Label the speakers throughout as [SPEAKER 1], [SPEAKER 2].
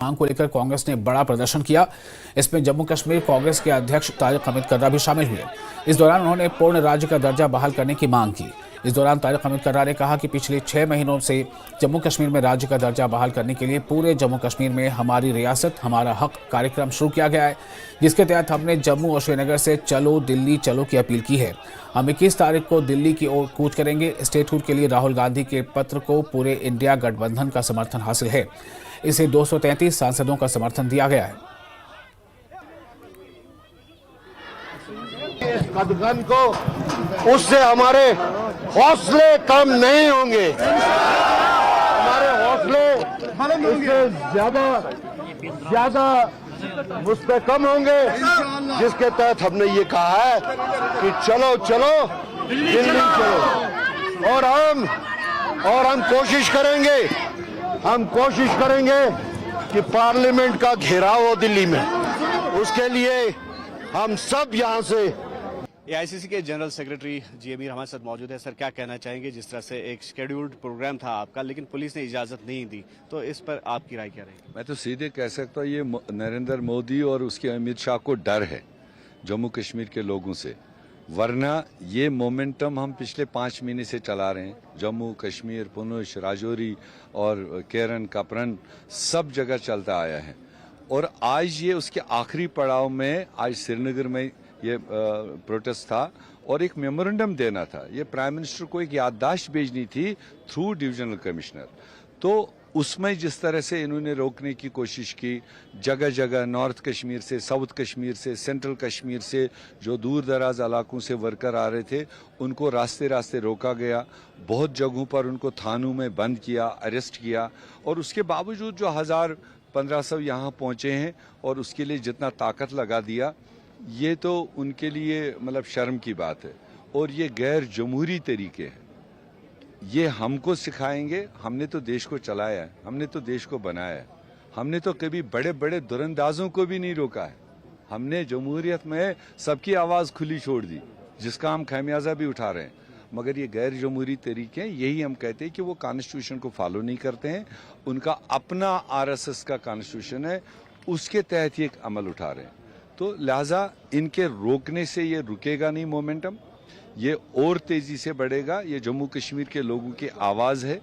[SPEAKER 1] मांग को लेकर कांग्रेस ने बड़ा प्रदर्शन किया। इसमें जम्मू कश्मीर कांग्रेस के अध्यक्ष तारिक हमीद कर्रा भी शामिल हुए। इस दौरान उन्होंने पूर्ण राज्य का दर्जा बहाल करने की मांग की। इस दौरान तारिक हमीद कर्रा ने कहा कि पिछले 6 महीनों से जम्मू कश्मीर में राज्य का दर्जा बहाल करने के लिए पूरे जम्मू कश्मीर में हमारी रियासत हमारा हक कार्यक्रम शुरू किया गया है, जिसके तहत हमने जम्मू और श्रीनगर से चलो दिल्ली चलो की अपील की है। हम 21 तारीख को दिल्ली की ओर कूच करेंगे। स्टेटहुड के लिए राहुल गांधी के पत्र को पूरे इंडिया गठबंधन का समर्थन हासिल है। इसे 233 सांसदों का समर्थन दिया गया है।
[SPEAKER 2] इस गठबंधन को उससे हमारे हौसले कम नहीं होंगे। हमारे हौसले इससे ज्यादा मुझ पे कम होंगे, जिसके तहत हमने ये कहा है कि चलो चलो दिल्ली चलो। और हम कोशिश करेंगे कि पार्लियामेंट का घेराव हो दिल्ली में। उसके लिए हम सब यहाँ से
[SPEAKER 3] एआईसीसी के जनरल सेक्रेटरी जी मीर हमारे साथ मौजूद है। सर, क्या कहना चाहेंगे? जिस तरह से एक शेड्यूल्ड प्रोग्राम था आपका, लेकिन पुलिस ने इजाजत नहीं दी, तो इस पर आपकी राय क्या रहेगी?
[SPEAKER 4] मैं तो सीधे कह सकता हूँ ये नरेंद्र मोदी और उसके अमित शाह को डर है जम्मू कश्मीर के लोगों से, वरना ये मोमेंटम हम पिछले 5 महीने से चला रहे हैं। जम्मू कश्मीर, पुंछ, राजौरी और केरन, कपरन सब जगह चलता आया है। और आज ये उसके आखिरी पड़ाव में, आज श्रीनगर में ये प्रोटेस्ट था और एक मेमोरेंडम देना था। ये प्राइम मिनिस्टर को एक याददाश्त भेजनी थी थ्रू डिविजनल कमिश्नर। तो उसमें जिस तरह से इन्होंने रोकने की कोशिश की, जगह जगह नॉर्थ कश्मीर से, साउथ कश्मीर से, सेंट्रल कश्मीर से जो दूर दराज इलाकों से वर्कर आ रहे थे, उनको रास्ते रास्ते रोका गया। बहुत जगहों पर उनको थानों में बंद किया, अरेस्ट किया। और उसके बावजूद जो 1000-1500 यहाँ पहुंचे हैं और उसके लिए जितना ताकत लगा दिया, ये तो उनके लिए मतलब शर्म की बात है। और ये गैर जमहूरी तरीके हैं, ये हमको सिखाएंगे। हमने तो देश को चलाया है, हमने तो देश को बनाया है। हमने तो कभी बड़े बड़े दुरंदाजों को भी नहीं रोका है। हमने जमहूरियत में सबकी आवाज खुली छोड़ दी, जिसका हम खमियाजा भी उठा रहे हैं। मगर ये गैर जमहूरी तरीके हैं, यही हम कहते हैं कि वो कॉन्स्टिट्यूशन को फॉलो नहीं करते हैं। उनका अपना आरएसएस का कॉन्स्टिट्यूशन है, उसके तहत ये अमल उठा रहे हैं। तो लिहाजा इनके रोकने से ये रुकेगा नहीं मोमेंटम, ये और तेजी से बढ़ेगा। ये जम्मू कश्मीर के लोगों की आवाज है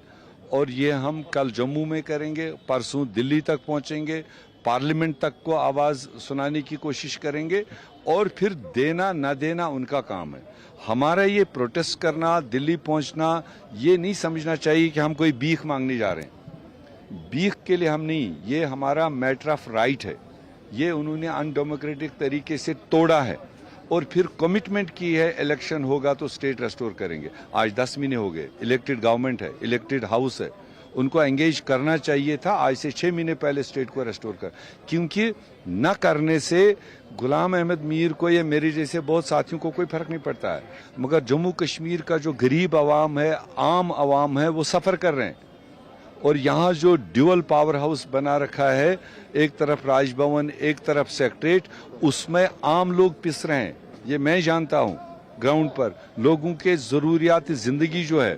[SPEAKER 4] और ये हम कल जम्मू में करेंगे, परसों दिल्ली तक पहुंचेंगे, पार्लियामेंट तक को आवाज सुनाने की कोशिश करेंगे। और फिर देना न देना उनका काम है। हमारा ये प्रोटेस्ट करना, दिल्ली पहुंचना, ये नहीं समझना चाहिए कि हम कोई भीख मांगने जा रहे हैं। भीख के लिए हम नहीं, ये हमारा मैटर ऑफ राइट है। ये उन्होंने अनडेमोक्रेटिक तरीके से तोड़ा है और फिर कमिटमेंट की है इलेक्शन होगा तो स्टेट रेस्टोर करेंगे। आज 10 महीने हो गए, इलेक्टेड गवर्नमेंट है, इलेक्टेड हाउस है, उनको एंगेज करना चाहिए था आज से 6 महीने पहले स्टेट को रेस्टोर कर। क्योंकि न करने से गुलाम अहमद मीर को या मेरे जैसे बहुत साथियों को कोई फर्क नहीं पड़ता है, मगर जम्मू कश्मीर का जो गरीब आवाम है, आम आवाम है, वो सफर कर रहे हैं। और यहाँ जो ड्यूअल पावर हाउस बना रखा है, एक तरफ राजभवन, एक तरफ सेक्रेटरीट, उसमें आम लोग पिस रहे हैं। ये मैं जानता हूँ, ग्राउंड पर लोगों के जरूरियात जिंदगी जो है,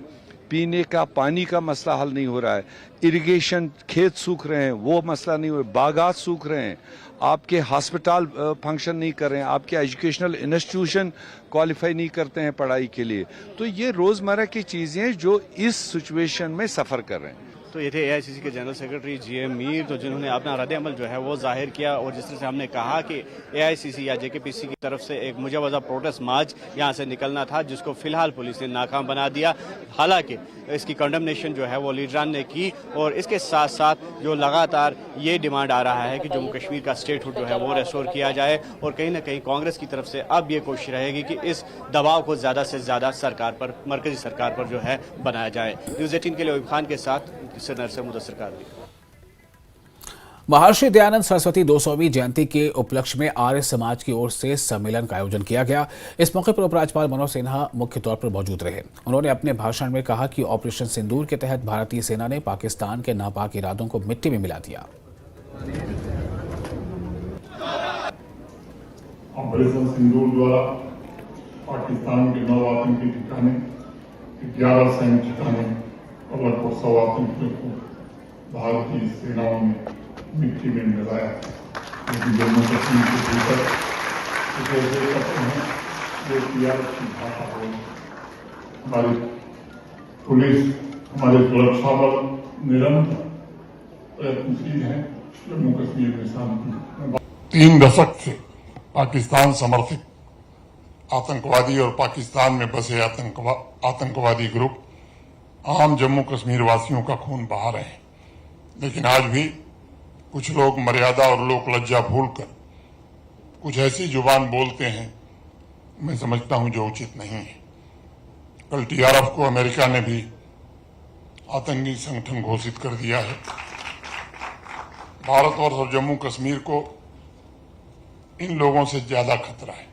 [SPEAKER 4] पीने का पानी का मसला हल नहीं हो रहा है, इरिगेशन, खेत सूख रहे हैं, वो मसला नहीं हो रहा है, बागात सूख रहे हैं, आपके हॉस्पिटल फंक्शन नहीं कर रहे हैं, आपके एजुकेशनल इंस्टीट्यूशन क्वालिफाई नहीं करते हैं पढ़ाई के लिए। तो ये रोजमर्रा की चीजें जो इस सिचुएशन में सफर कर रहे हैं।
[SPEAKER 3] तो ये थे एआईसीसी के जनरल सेक्रेटरी जी मीर, तो जिन्होंने अपना रद्द-ए-अमल जो है वो जाहिर किया। और जिस तरह से हमने कहा कि एआईसीसी या जेकेपीसी की तरफ से एक मुजवजा प्रोटेस्ट मार्च यहाँ से निकलना था, जिसको फिलहाल पुलिस ने नाकाम बना दिया। हालांकि इसकी कंडेमनेशन जो है वो लीडरान ने की। और इसके साथ साथ जो लगातार ये डिमांड आ रहा है कि जम्मू कश्मीर का स्टेटहुड जो है वो रेस्टोर किया जाए। और कहीं ना कहीं कांग्रेस की तरफ से अब ये कोशिश रहेगी कि इस दबाव को ज्यादा से ज्यादा सरकार पर, मरकजी सरकार पर जो है बनाया जाए। न्यूज़ 18 के लिए ओयूब खान के साथ
[SPEAKER 1] महर्षि दयानंद सरस्वती 200वीं जयंती के उपलक्ष्य में आर्य समाज की ओर से सम्मेलन का आयोजन किया गया। इस मौके पर उपराज्यपाल मनोज सिन्हा मुख्य तौर पर मौजूद रहे। उन्होंने अपने भाषण में कहा कि ऑपरेशन सिंदूर के तहत भारतीय सेना ने पाकिस्तान के नापाक इरादों को मिट्टी में मिला दिया।
[SPEAKER 5] ऑपरेशन सिंदूर द्वारा पाकिस्तान के 9 आतंकी ठिकाने, 11 सैन्य ठिकाने और लगभग 100 आतंकियों को भारतीय सेनाओं ने मिट्टी में मिलाया, लेकिन जम्मू कश्मीर के भीतर कुछ ऐसे तत्व हैं जो टीआरएस की भाषा बोलते हैं। हमारी पुलिस, हमारे सुरक्षा बल निरंतर प्रयत्नशील हैं जम्मू कश्मीर में शांति। 3 दशक से पाकिस्तान समर्थित आतंकवादी और पाकिस्तान में बसे आतंकवादी ग्रुप आम जम्मू कश्मीर वासियों का खून बहा रहे हैं, लेकिन आज भी कुछ लोग मर्यादा और लोक लज्जा भूलकर कुछ ऐसी जुबान बोलते हैं, मैं समझता हूं जो उचित नहीं है। कल टीआरएफ को अमेरिका ने भी आतंकी संगठन घोषित कर दिया है। भारतवर्ष और जम्मू कश्मीर को इन लोगों से ज्यादा खतरा है।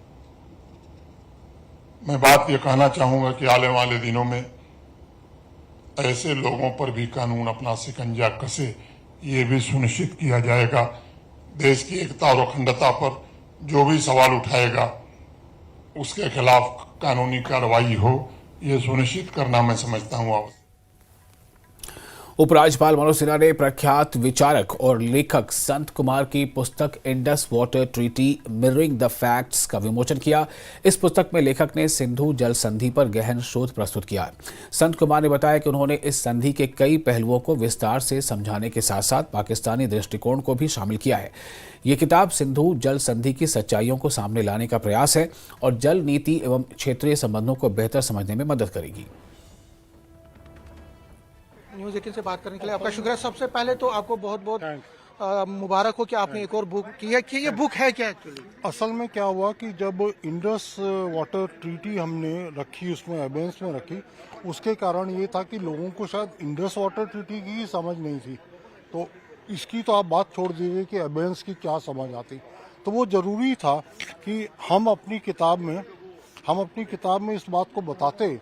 [SPEAKER 5] मैं बात यह कहना चाहूंगा कि आने वाले दिनों में ऐसे लोगों पर भी कानून अपना शिकंजा कसे, ये भी सुनिश्चित किया जाएगा। देश की एकता और अखंडता पर जो भी सवाल उठाएगा उसके खिलाफ कानूनी कार्रवाई हो, ये सुनिश्चित करना मैं समझता हूं आवश्यक।
[SPEAKER 1] उपराज्यपाल मनोज सिन्हा ने प्रख्यात विचारक और लेखक संत कुमार की पुस्तक Indus water treaty mirroring the facts का विमोचन किया। इस पुस्तक में लेखक ने सिंधु जल संधि पर गहन शोध प्रस्तुत किया। संत कुमार ने बताया कि उन्होंने इस संधि के कई पहलुओं को विस्तार से समझाने के साथ साथ पाकिस्तानी दृष्टिकोण को भी शामिल किया है। ये किताब सिंधु जल संधि की सच्चाइयों को सामने लाने का प्रयास है और जल नीति एवं क्षेत्रीय संबंधों को बेहतर समझने में मदद करेगी।
[SPEAKER 6] न्यूज़ 18 से बात करने के लिए आपका शुक्रिया। सबसे पहले तो आपको बहुत बहुत मुबारक हो कि आपने एक और बुक की है। कि ये बुक है क्या एक्चुअली?
[SPEAKER 7] असल में क्या हुआ कि जब इंडस वाटर ट्रीटी हमने रखी, उसमें एबेंस में रखी, उसके कारण ये था कि लोगों को शायद इंडस वाटर ट्रीटी की ही समझ नहीं थी। तो इसकी तो आप बात छोड़ दीजिए कि एबेंस की क्या समझ आती। तो वो ज़रूरी था कि हम अपनी किताब में इस बात को बताते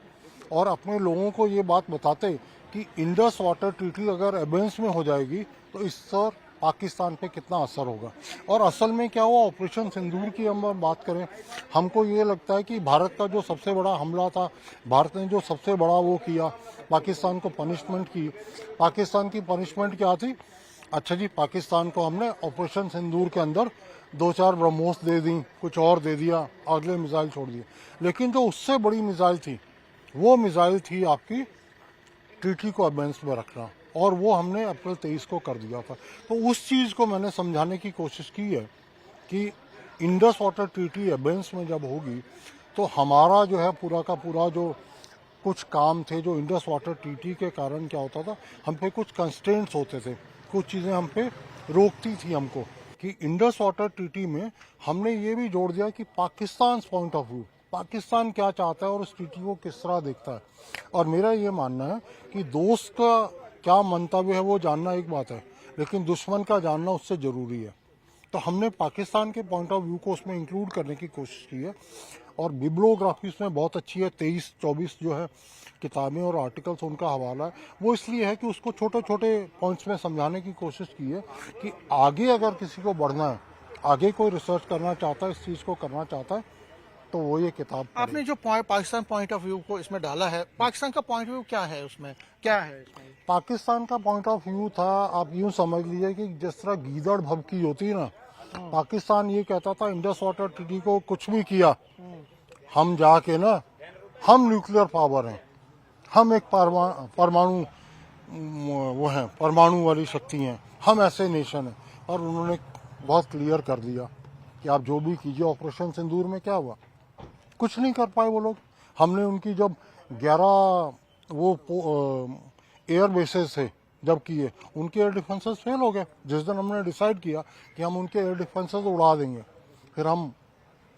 [SPEAKER 7] और अपने लोगों को ये बात बताते कि इंडस वाटर ट्रीटी अगर एबेंस में हो जाएगी तो इससे पाकिस्तान पे कितना असर होगा। और असल में क्या हुआ, ऑपरेशन सिंदूर की हम बात करें, हमको ये लगता है कि भारत का जो सबसे बड़ा हमला था, भारत ने जो सबसे बड़ा वो किया, पाकिस्तान को पनिशमेंट की। पाकिस्तान की पनिशमेंट क्या थी? अच्छा जी, पाकिस्तान को हमने ऑपरेशन सिंदूर के अंदर 2-4 ब्रह्मोस दे दी, कुछ और दे दिया, अगले मिसाइल छोड़ दिए। लेकिन जो उससे बड़ी मिसाइल थी, वो मिसाइल थी आपकी ट्रीटी को एबेंस में रखना, और वो हमने अप्रैल 23 को कर दिया था। तो उस चीज़ को मैंने समझाने की कोशिश की है कि इंडस वाटर ट्रीटी एबेंस में जब होगी तो हमारा जो है पूरा का पूरा जो कुछ काम थे, जो इंडस वाटर ट्रीटी के कारण क्या होता था, हम पे कुछ कंस्ट्रेंट्स होते थे, कुछ चीज़ें हम पे रोकती थी हमको। कि इंडस वाटर ट्रीटी में हमने ये भी जोड़ दिया कि Pakistan point of view, Pakistan क्या चाहता है और उस ट्रीटी को किस तरह देखता है। और मेरा ये मानना है कि दोस्त का क्या मंतव्य है वो जानना एक बात है, लेकिन दुश्मन का जानना उससे ज़रूरी है। तो हमने पाकिस्तान के पॉइंट ऑफ व्यू को उसमें इंक्लूड करने की कोशिश की है। और बिब्लियोग्राफी उसमें बहुत अच्छी है, 23-24 जो है किताबें और आर्टिकल्स उनका हवाला है। वो इसलिए है कि उसको छोटे छोटे पॉइंट्स में समझाने की कोशिश की है कि आगे अगर किसी को बढ़ना है, आगे कोई रिसर्च करना चाहता है, इस चीज़ को करना चाहता है, तो वो ये किताब
[SPEAKER 6] आपने जो पाकिस्तान पॉइंट ऑफ व्यू को इसमें डाला है, पाकिस्तान का पॉइंट ऑफ व्यू क्या है उसमें, क्या है इसमें?
[SPEAKER 7] पाकिस्तान का पॉइंट ऑफ व्यू था, आप यूं समझ लीजिए कि जिस तरह गीदड़ भभकी होती है ना, पाकिस्तान ये कहता था इंडस वाटर ट्रीटी को कुछ भी किया, हम जाके ना, हम न्यूक्लियर पावर हैं, हम एक परमाणु वो हैं, परमाणु वाली शक्ति हैं, हम ऐसे नेशन हैं। और उन्होंने बहुत क्लियर कर दिया कि आप जो भी कीजिए। ऑपरेशन सिंदूर में क्या हुआ, कुछ नहीं कर पाए वो लोग। हमने उनकी जब 11 वो एयर बेसेस थे जब किए, उनके एयर डिफेंसेस फेल हो गए। जिस दिन हमने डिसाइड किया कि हम उनके एयर डिफेंसेस उड़ा देंगे, फिर हम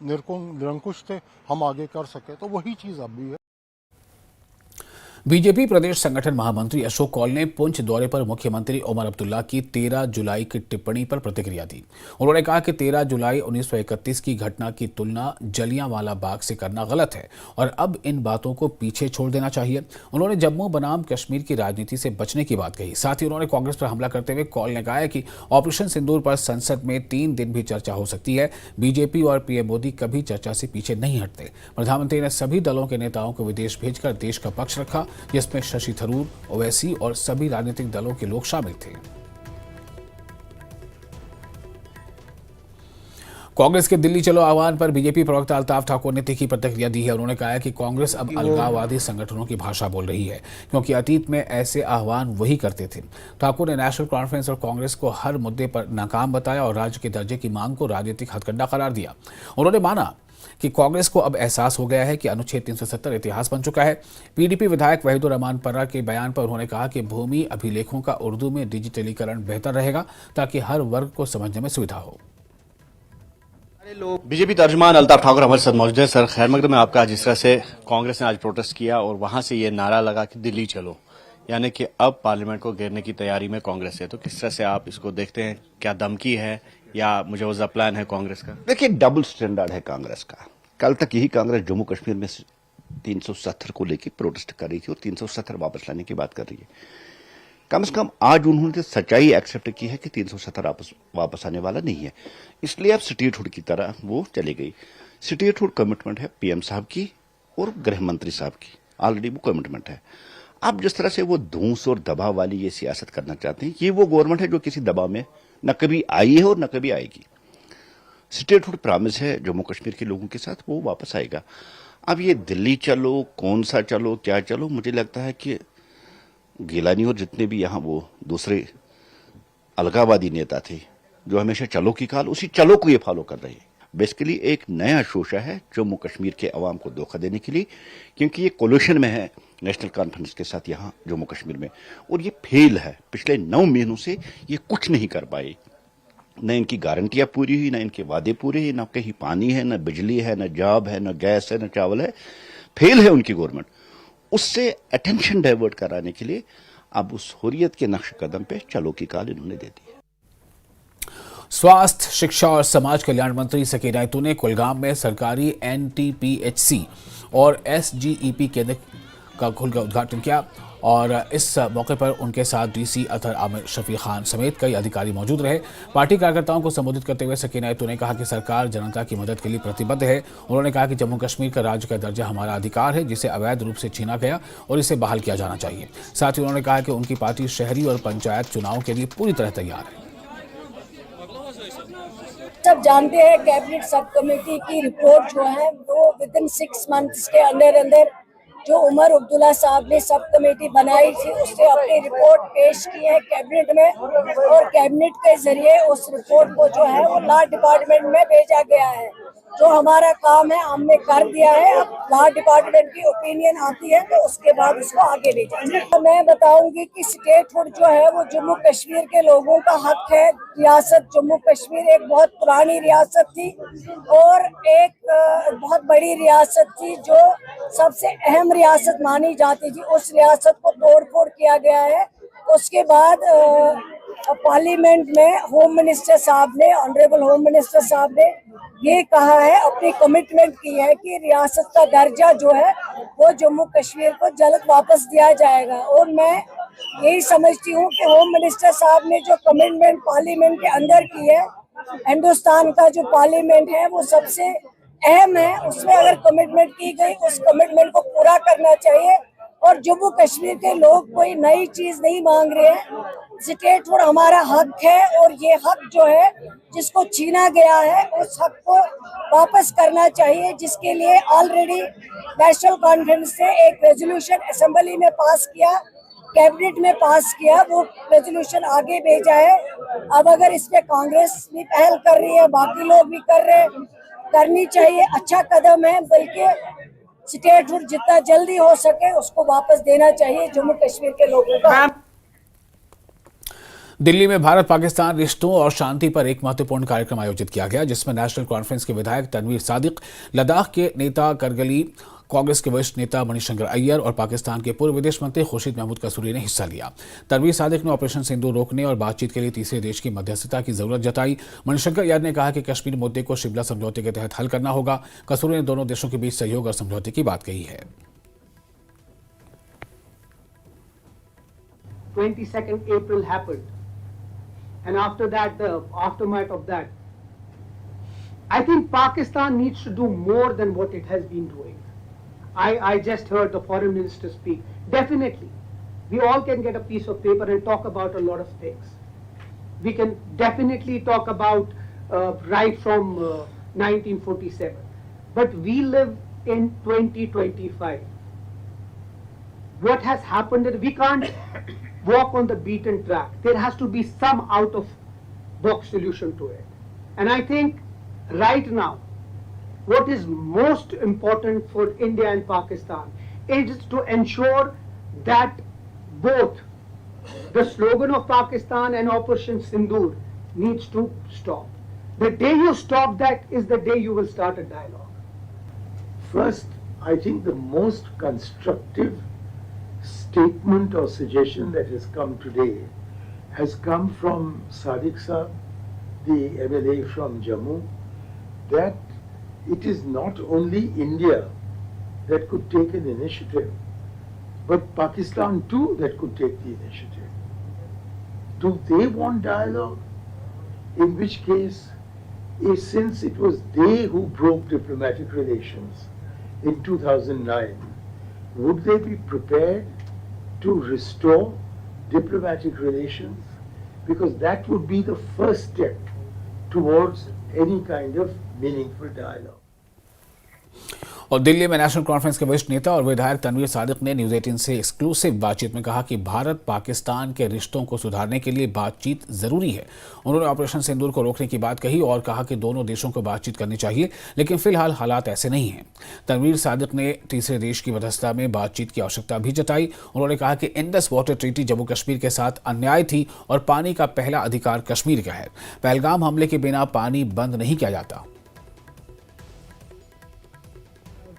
[SPEAKER 7] निरंकुश थे, हम आगे कर सके। तो वही चीज़ अब भी है।
[SPEAKER 1] बीजेपी प्रदेश संगठन महामंत्री अशोक कौल ने पुंछ दौरे पर मुख्यमंत्री ओमर अब्दुल्ला की 13 जुलाई की टिप्पणी पर प्रतिक्रिया दी। उन्होंने कहा कि 13 जुलाई 1931 की घटना की तुलना जलियांवाला बाग से करना गलत है और अब इन बातों को पीछे छोड़ देना चाहिए। उन्होंने जम्मू बनाम कश्मीर की राजनीति से बचने की बात कही। साथ ही उन्होंने कांग्रेस पर हमला करते हुए कौल ने कहा कि ऑपरेशन सिंदूर पर संसद में 3 दिन भी चर्चा हो सकती है। बीजेपी और पीएम मोदी कभी चर्चा से पीछे नहीं हटते। प्रधानमंत्री ने सभी दलों के नेताओं को विदेश भेजकर देश का पक्ष रखा, जिसमें शशि थरूर, ओवैसी और सभी राजनीतिक दलों के लोग शामिल थे। कांग्रेस के दिल्ली चलो आह्वान पर बीजेपी प्रवक्ता अल्ताफ ठाकुर ने तीखी प्रतिक्रिया दी है। उन्होंने कहा है कि कांग्रेस अब अलगाववादी संगठनों की भाषा बोल रही है, क्योंकि अतीत में ऐसे आह्वान वही करते थे। ठाकुर ने नेशनल कॉन्फ्रेंस और कांग्रेस को हर मुद्दे पर नाकाम बताया और राज्य के दर्जे की मांग को राजनीतिक हथकंडा करार दिया। उन्होंने माना कि कांग्रेस को अब एहसास हो गया है कि अनुच्छेद 370 इतिहास बन चुका है। पीडीपी विधायक वहीदुर रहमान पर्रा के बयान पर उन्होंने कहा कि भूमि अभिलेखों का उर्दू में डिजिटलीकरण बेहतर रहेगा ताकि हर वर्ग को समझने में सुविधा हो।
[SPEAKER 3] बीजेपी तर्जुमान अल्ताफ ठाकुर हमारे साथ मौजूद है। सर, खैर मकदम में आपका। जिस तरह से कांग्रेस ने आज प्रोटेस्ट किया और वहां से ये नारा लगा कि दिल्ली चलो, यानी कि अब पार्लियामेंट को घेरने की तैयारी में कांग्रेस है, तो किस तरह से आप इसको देखते हैं? क्या धमकी है या मुजवजा प्लान है कांग्रेस का?
[SPEAKER 8] देखिए, डबल स्टैंडर्ड है कांग्रेस का। कल तक यही कांग्रेस जम्मू कश्मीर में 370 को लेकर प्रोटेस्ट कर रही थी और 370 वापस लाने की बात कर रही है। कम से कम आज उन्होंने सच्चाई एक्सेप्ट की है कि 370 वापस आने वाला नहीं है, इसलिए अब स्टेटहुड की तरह वो चली गई। स्टेटहुड कमिटमेंट है पीएम साहब की और गृह मंत्री साहब की, ऑलरेडी वो कमिटमेंट है। अब जिस तरह से वो धूस और दबाव वाली ये सियासत करना चाहते हैं, ये वो गवर्नमेंट है जो किसी दबाव में न कभी आई है और न कभी आएगी। स्टेटहुड प्रॉमिस है जम्मू कश्मीर के लोगों के साथ, वो वापस आएगा। अब ये दिल्ली चलो, कौन सा चलो, क्या चलो, मुझे लगता है कि गिलानी और जितने भी यहाँ वो दूसरे अलगाववादी नेता थे जो हमेशा चलो की काल, उसी चलो को ये फॉलो कर रहे हैं। बेसिकली एक नया शोशा है जम्मू कश्मीर के अवाम को धोखा देने के लिए, क्योंकि ये कोलिशन में है नेशनल कॉन्फ्रेंस के साथ यहाँ जम्मू कश्मीर में, और ये फेल है। पिछले 9 महीनों से ये कुछ नहीं कर पाए, न इनकी गारंटियां पूरी हुई, न इनके वादे पूरे हुए, न कहीं पानी है, न बिजली है, न जॉब है, न गैस है, न चावल है। फेल है उनकी गवर्नमेंट। उससे अटेंशन डाइवर्ट कराने के लिए अब उस हुर्रियत के नक्श कदम पे चलो की काल इन्होंने दे दी है।
[SPEAKER 1] स्वास्थ्य, शिक्षा और समाज कल्याण मंत्री सकीना इतू ने कुलगाम में सरकारी NTPHC और SGEP केंद्र का खुल का उद्घाटन किया और इस मौके पर उनके साथ DC अतर आमिर शफी खान समेत कई अधिकारी मौजूद रहे। पार्टी कार्यकर्ताओं को संबोधित करते हुए सकीना इतू ने कहा कि सरकार जनता की मदद के लिए प्रतिबद्ध है। उन्होंने कहा कि जम्मू कश्मीर का राज्य का दर्जा हमारा अधिकार है, जिसे अवैध रूप से छीना गया और इसे बहाल किया जाना चाहिए। साथ ही उन्होंने कहा कि उनकी पार्टी शहरी और पंचायत चुनाव के लिए पूरी तरह तैयार है।
[SPEAKER 9] सब जानते हैं कैबिनेट सब कमेटी की रिपोर्ट जो है वो विदिन 6 मंथ्स के अंदर जो उमर अब्दुल्ला साहब ने सब कमेटी बनाई थी उससे अपनी रिपोर्ट पेश की है कैबिनेट में, और कैबिनेट के जरिए उस रिपोर्ट को जो है वो लॉ डिपार्टमेंट में भेजा गया है। जो हमारा काम है हमने कर दिया है। अब लॉ डिपार्टमेंट की ओपिनियन आती है तो उसके बाद उसको आगे ले जाएंगे। तो मैं बताऊंगी कि स्टेटहुड जो है वो जम्मू कश्मीर के लोगों का हक है। रियासत जम्मू कश्मीर एक बहुत पुरानी रियासत थी और एक बहुत बड़ी रियासत थी जो सबसे अहम रियासत मानी जाती थी। उस रियासत को तोड़-फोड़ किया गया है। उसके बाद पार्लियामेंट में होम मिनिस्टर साहब ने, ऑनरेबल होम मिनिस्टर साहब ने ये कहा है, अपनी कमिटमेंट की है कि रियासत का दर्जा जो है वो जम्मू कश्मीर को जल्द वापस दिया जाएगा। और मैं यही समझती हूँ कि होम मिनिस्टर साहब ने जो कमिटमेंट पार्लियामेंट के अंदर की है, हिंदुस्तान का जो पार्लियामेंट है वो सबसे अहम है, उसमें अगर कमिटमेंट की गई उस कमिटमेंट को पूरा करना चाहिए। और जम्मू कश्मीर के लोग कोई नई चीज नहीं मांग रहे हैं। स्टेटहुड हमारा हक है और ये हक जो है जिसको छीना गया है उस हक को वापस करना चाहिए, जिसके लिए ऑलरेडी नेशनल कॉन्फ्रेंस से एक रेजोल्यूशन असेंबली में पास किया, कैबिनेट में पास किया, वो रेजोल्यूशन आगे भेजा है। अब अगर इस पे कांग्रेस भी पहल कर रही है, बाकी लोग भी कर रहे हैं, करनी चाहिए, अच्छा कदम है। बल्कि स्टेटहुड जितना जल्दी हो सके उसको वापस देना चाहिए जम्मू कश्मीर के लोगों को।
[SPEAKER 1] दिल्ली में भारत पाकिस्तान रिश्तों और शांति पर एक महत्वपूर्ण कार्यक्रम आयोजित किया गया, जिसमें नेशनल कॉन्फ्रेंस के विधायक तनवीर सादिक, लद्दाख के नेता करगिली, कांग्रेस के वरिष्ठ नेता मणिशंकर अय्यर और पाकिस्तान के पूर्व विदेश मंत्री खुर्शीद महमूद कसूरी ने हिस्सा लिया। तनवीर सादिक ने ऑपरेशन सिंदूर रोकने और बातचीत के लिए तीसरे देश की मध्यस्थता की जरूरत जताई। मणिशंकर अय्यर ने कहा कि कश्मीर मुद्दे को शिमला समझौते के तहत हल करना होगा। कसूरी ने दोनों देशों के बीच सहयोग और समझौते की बात कही है।
[SPEAKER 10] 22nd April happened, and after that, the aftermath of that, I think Pakistan needs to do more than what it has been doing. I just heard the foreign minister speak. Definitely, we all can get a piece of paper and talk about a lot of things. We can definitely talk about right from 1947. But we live in 2025. What has happened is we can't walk on the beaten track. There has to be some out of box solution to it. And I think right now, what is most important for India and Pakistan is to ensure that both the slogan of Pakistan and Operation Sindoor needs to stop. The day you stop that is the day you will start a dialogue.
[SPEAKER 11] First, I think the most constructive statement or suggestion that has come today has come from Sadiq Saab, the MLA from Jammu, that it is not only India that could take an initiative, but Pakistan too that could take the initiative. Do they want dialogue? In which case, since it was they who broke diplomatic relations in 2009, would they be prepared to restore diplomatic relations? Because that would be the first step towards any kind of meaningful dialogue.
[SPEAKER 1] और दिल्ली में national conference के वरिष्ठ नेता और विधायक तनवीर सादिक ने news 18 से exclusive बातचीत में कहा कि भारत पाकिस्तान के रिश्तों को सुधारने के लिए बातचीत जरूरी है। उन्होंने ऑपरेशन सिंदूर को रोकने की बात कही और कहा कि दोनों देशों को बातचीत करनी चाहिए, लेकिन फिलहाल हालात ऐसे नहीं हैं। तनवीर सादिक ने तीसरे देश की मध्यस्थता में बातचीत की आवश्यकता भी जताई। उन्होंने कहा कि Indus water treaty Jammu Kashmir के साथ अन्याय थी और पानी का पहला अधिकार कश्मीर का है। पहलगाम हमले के बिना पानी बंद नहीं किया जाता।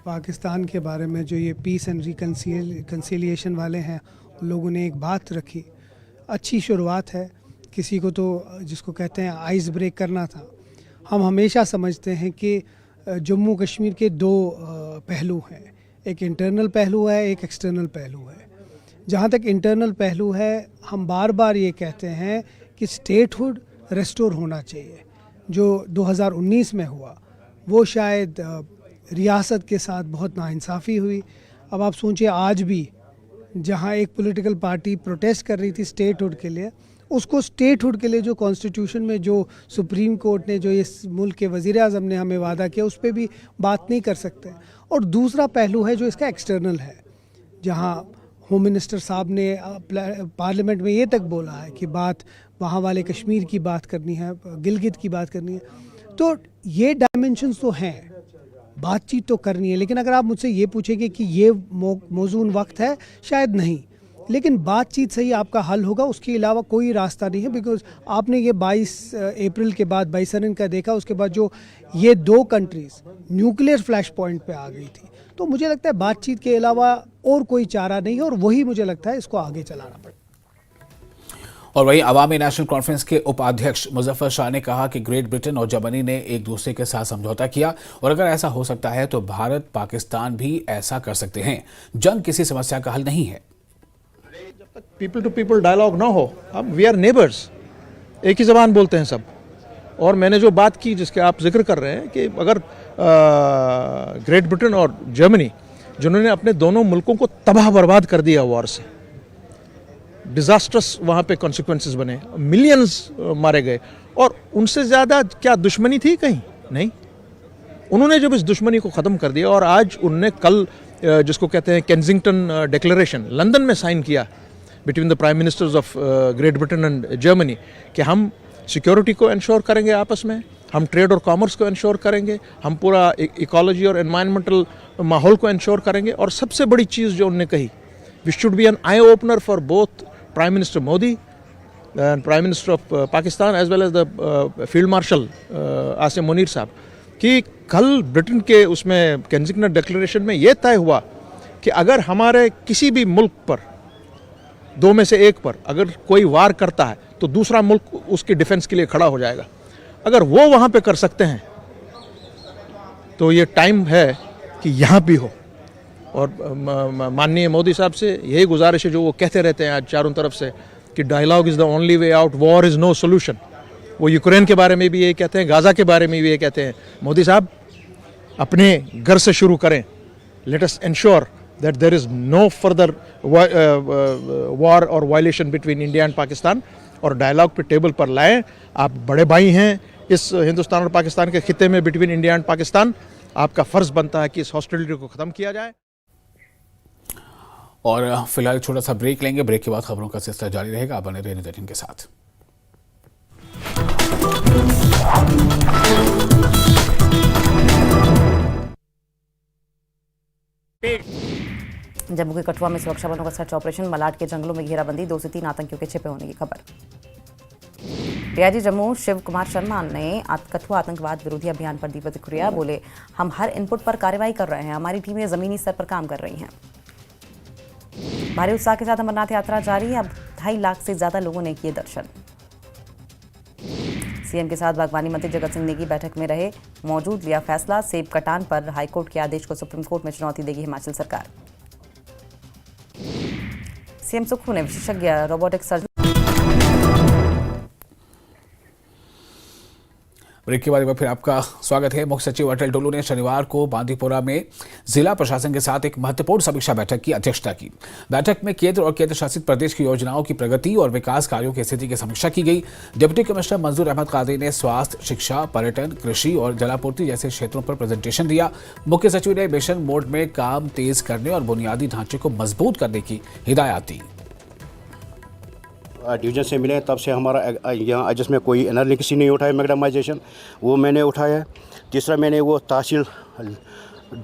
[SPEAKER 12] पाकिस्तान के बारे में जो ये पीस एंड रिकन्सिलिएशन वाले हैं, उन लोगों ने एक बात रखी, अच्छी शुरुआत है। किसी को तो जिसको कहते हैं आइस ब्रेक करना था। हम हमेशा समझते हैं कि जम्मू कश्मीर के दो पहलू हैं, एक इंटरनल पहलू है, एक एक्सटर्नल पहलू है। जहाँ तक इंटरनल पहलू है, हम बार बार ये कहते हैं कि स्टेटहुड रेस्टोर होना चाहिए। जो 2019 में हुआ वो शायद रियासत के साथ बहुत नाइंसाफ़ी हुई। अब आप सोचिए, आज भी जहां एक पॉलिटिकल पार्टी प्रोटेस्ट कर रही थी स्टेटहुड के लिए, उसको स्टेटहुड के लिए जो कॉन्स्टिट्यूशन में जो सुप्रीम कोर्ट ने, जो इस मुल्क के वज़ीर आज़म ने हमें वादा किया, उस पर भी बात नहीं कर सकते। और दूसरा पहलू है जो इसका एक्सटर्नल है, जहां होम मिनिस्टर साहब ने पार्लियामेंट में ये तक बोला है कि बात वहाँ वाले कश्मीर की बात करनी है, गिलगित की बात करनी है। तो ये डायमेंशंस तो हैं, बातचीत तो करनी है। लेकिन अगर आप मुझसे ये पूछेंगे कि ये मौजून वक्त है, शायद नहीं, लेकिन बातचीत से ही आपका हल होगा, उसके अलावा कोई रास्ता नहीं है। बिकॉज आपने ये 22 अप्रैल के बाद बाइसरन का देखा, उसके बाद जो ये दो कंट्रीज़ न्यूक्लियर फ्लैश पॉइंट पे आ गई थी। तो मुझे लगता है बातचीत के अलावा और कोई चारा नहीं है, और वही मुझे लगता है इसको आगे चलाना पड़ेगा।
[SPEAKER 1] और वहीं अवामी नेशनल कॉन्फ्रेंस के उपाध्यक्ष मुजफ्फर शाह ने कहा कि ग्रेट ब्रिटेन और जर्मनी ने एक दूसरे के साथ समझौता किया और अगर ऐसा हो सकता है तो भारत पाकिस्तान भी ऐसा कर सकते हैं। जंग किसी समस्या का हल नहीं है।
[SPEAKER 13] जब तक पीपल टू पीपल डायलॉग ना हो, अब वी आर नेबर्स, एक ही जबान बोलते हैं सब। और मैंने जो बात की, जिसके आप जिक्र कर रहे हैं, कि अगर ग्रेट ब्रिटेन और जर्मनी, जिन्होंने अपने दोनों मुल्कों को तबाह बर्बाद कर दिया वॉर से, डिजास्टर्स वहाँ पे कॉन्सिक्वेंसेस बने, मिलियंस मारे गए, और उनसे ज़्यादा क्या दुश्मनी थी? कहीं नहीं। उन्होंने जब इस दुश्मनी को ख़त्म कर दिया, और आज उनने कल जिसको कहते हैं केंजिंगटन डिक्लेरेशन लंदन में साइन किया between the prime ministers of great Britain and Germany, कि हम सिक्योरिटी को इंश्योर करेंगे आपस में, हम ट्रेड और कॉमर्स को इंश्योर करेंगे, हम पूरा इकोलॉजी और एनवायरमेंटल माहौल को इंश्योर करेंगे। और सबसे बड़ी चीज़ जो उन्होंने कही, we should be an eye opener for both Prime Minister Modi and Prime Minister of Pakistan as well as the Field Marshal Asim Munir साहब, कि कल ब्रिटेन के उसमें केंजिंगटन डिक्लेरेशन में ये तय हुआ कि अगर हमारे किसी भी मुल्क पर, दो में से एक पर, अगर कोई वार करता है तो दूसरा मुल्क उसकी डिफेंस के लिए खड़ा हो जाएगा। अगर वो वहाँ पे कर सकते हैं तो ये टाइम है कि यहाँ भी हो। और माननीय मोदी साहब से यही गुजारिश है, जो वो कहते रहते हैं आज चारों तरफ से, कि dialogue is the only way out, war is no solution. वो यूक्रेन के बारे में भी यही कहते हैं, गाज़ा के बारे में भी ये कहते हैं। मोदी साहब, अपने घर से शुरू करें। Let us ensure that there is no further war और violation between India and Pakistan, और डायलॉग पे टेबल पर लाएं। आप बड़े भाई हैं, इस हिंदुस्तान और पाकिस्तान के खित्ते में बिटवीन इंडिया एंड पाकिस्तान आपका फ़र्ज़ बनता है कि इस हॉस्टिलिटी को ख़त्म किया जाए।
[SPEAKER 1] और फिलहाल छोटा सा ब्रेक लेंगे, ब्रेक के बाद खबरों का सिलसिला जारी रहेगा। आप बने रहिए न्यूज़ 18 के साथ।
[SPEAKER 14] जम्मू के कठुआ में सुरक्षा बलों का सर्च ऑपरेशन, मलाड के जंगलों में घेराबंदी, 2 से 3 आतंकियों के छिपे होने की खबर। डीआईजी जम्मू शिव कुमार शर्मा ने कठुआ आतंकवाद विरोधी अभियान पर दी प्रतिक्रिया, बोले हम हर इनपुट पर कार्रवाई कर रहे हैं, हमारी टीमें जमीनी स्तर पर काम कर रही हैं। भारी उत्साह के साथ अमरनाथ यात्रा जारी, अब 2.5 लाख से ज्यादा लोगों ने किए दर्शन। सीएम के साथ बागवानी मंत्री जगत सिंह नेगी बैठक में रहे मौजूद, लिया फैसला, सेब कटान पर हाईकोर्ट के आदेश को सुप्रीम कोर्ट में चुनौती देगी हिमाचल सरकार। सीएम सुक्खू ने विशेषज्ञ रोबोटिक सर्जन।
[SPEAKER 1] ब्रेक के बाद एक बार फिर आपका स्वागत है। मुख्य सचिव अटल डोलू ने शनिवार को बांदीपुरा में जिला प्रशासन के साथ एक महत्वपूर्ण समीक्षा बैठक की अध्यक्षता की। बैठक में केंद्र और केंद्र शासित प्रदेश की योजनाओं की प्रगति और विकास कार्यों की स्थिति की समीक्षा की गई। डिप्टी कमिश्नर मंजूर अहमद कादरी ने स्वास्थ्य, शिक्षा, पर्यटन, कृषि और जलापूर्ति जैसे क्षेत्रों पर प्रेजेंटेशन दिया। मुख्य सचिव ने मिशन मोड में काम तेज करने और बुनियादी ढांचे को मजबूत करने की हिदायत दी।
[SPEAKER 15] डिवीजन से मिले तब से हमारा यहाँ जिसमें कोई एनआरएल किसी नहीं उठाया, मैग्डामाइजेशन वो मैंने उठाया। तीसरा मैंने वो तहसील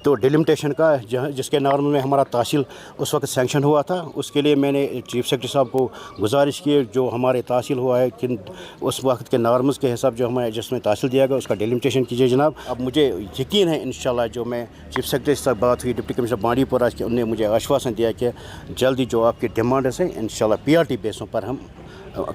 [SPEAKER 15] तो डिलिमिटेशन का जिसके नॉर्म में हमारा तहसील उस वक्त सैंक्शन हुआ था, उसके लिए मैंने चीफ सेक्रेटरी साहब को गुजारिश की जो हमारे तहसील हुआ है कि उस वक्त के नॉर्म्स के हिसाब जो हमें जिसमें तहसील दिया गया उसका डिलिमिटेशन कीजिए जनाब। अब मुझे यकीन है इंशाल्लाह जो मैं चीफ सेक्रेटरी साहब बात हुई डिप्टी कमिश्नर बांडीपुरा के, उन्होंने मुझे आश्वासन दिया कि जल्दी जो आपकी डिमांड है इंशाल्लाह पीआरटी बेसों पर हम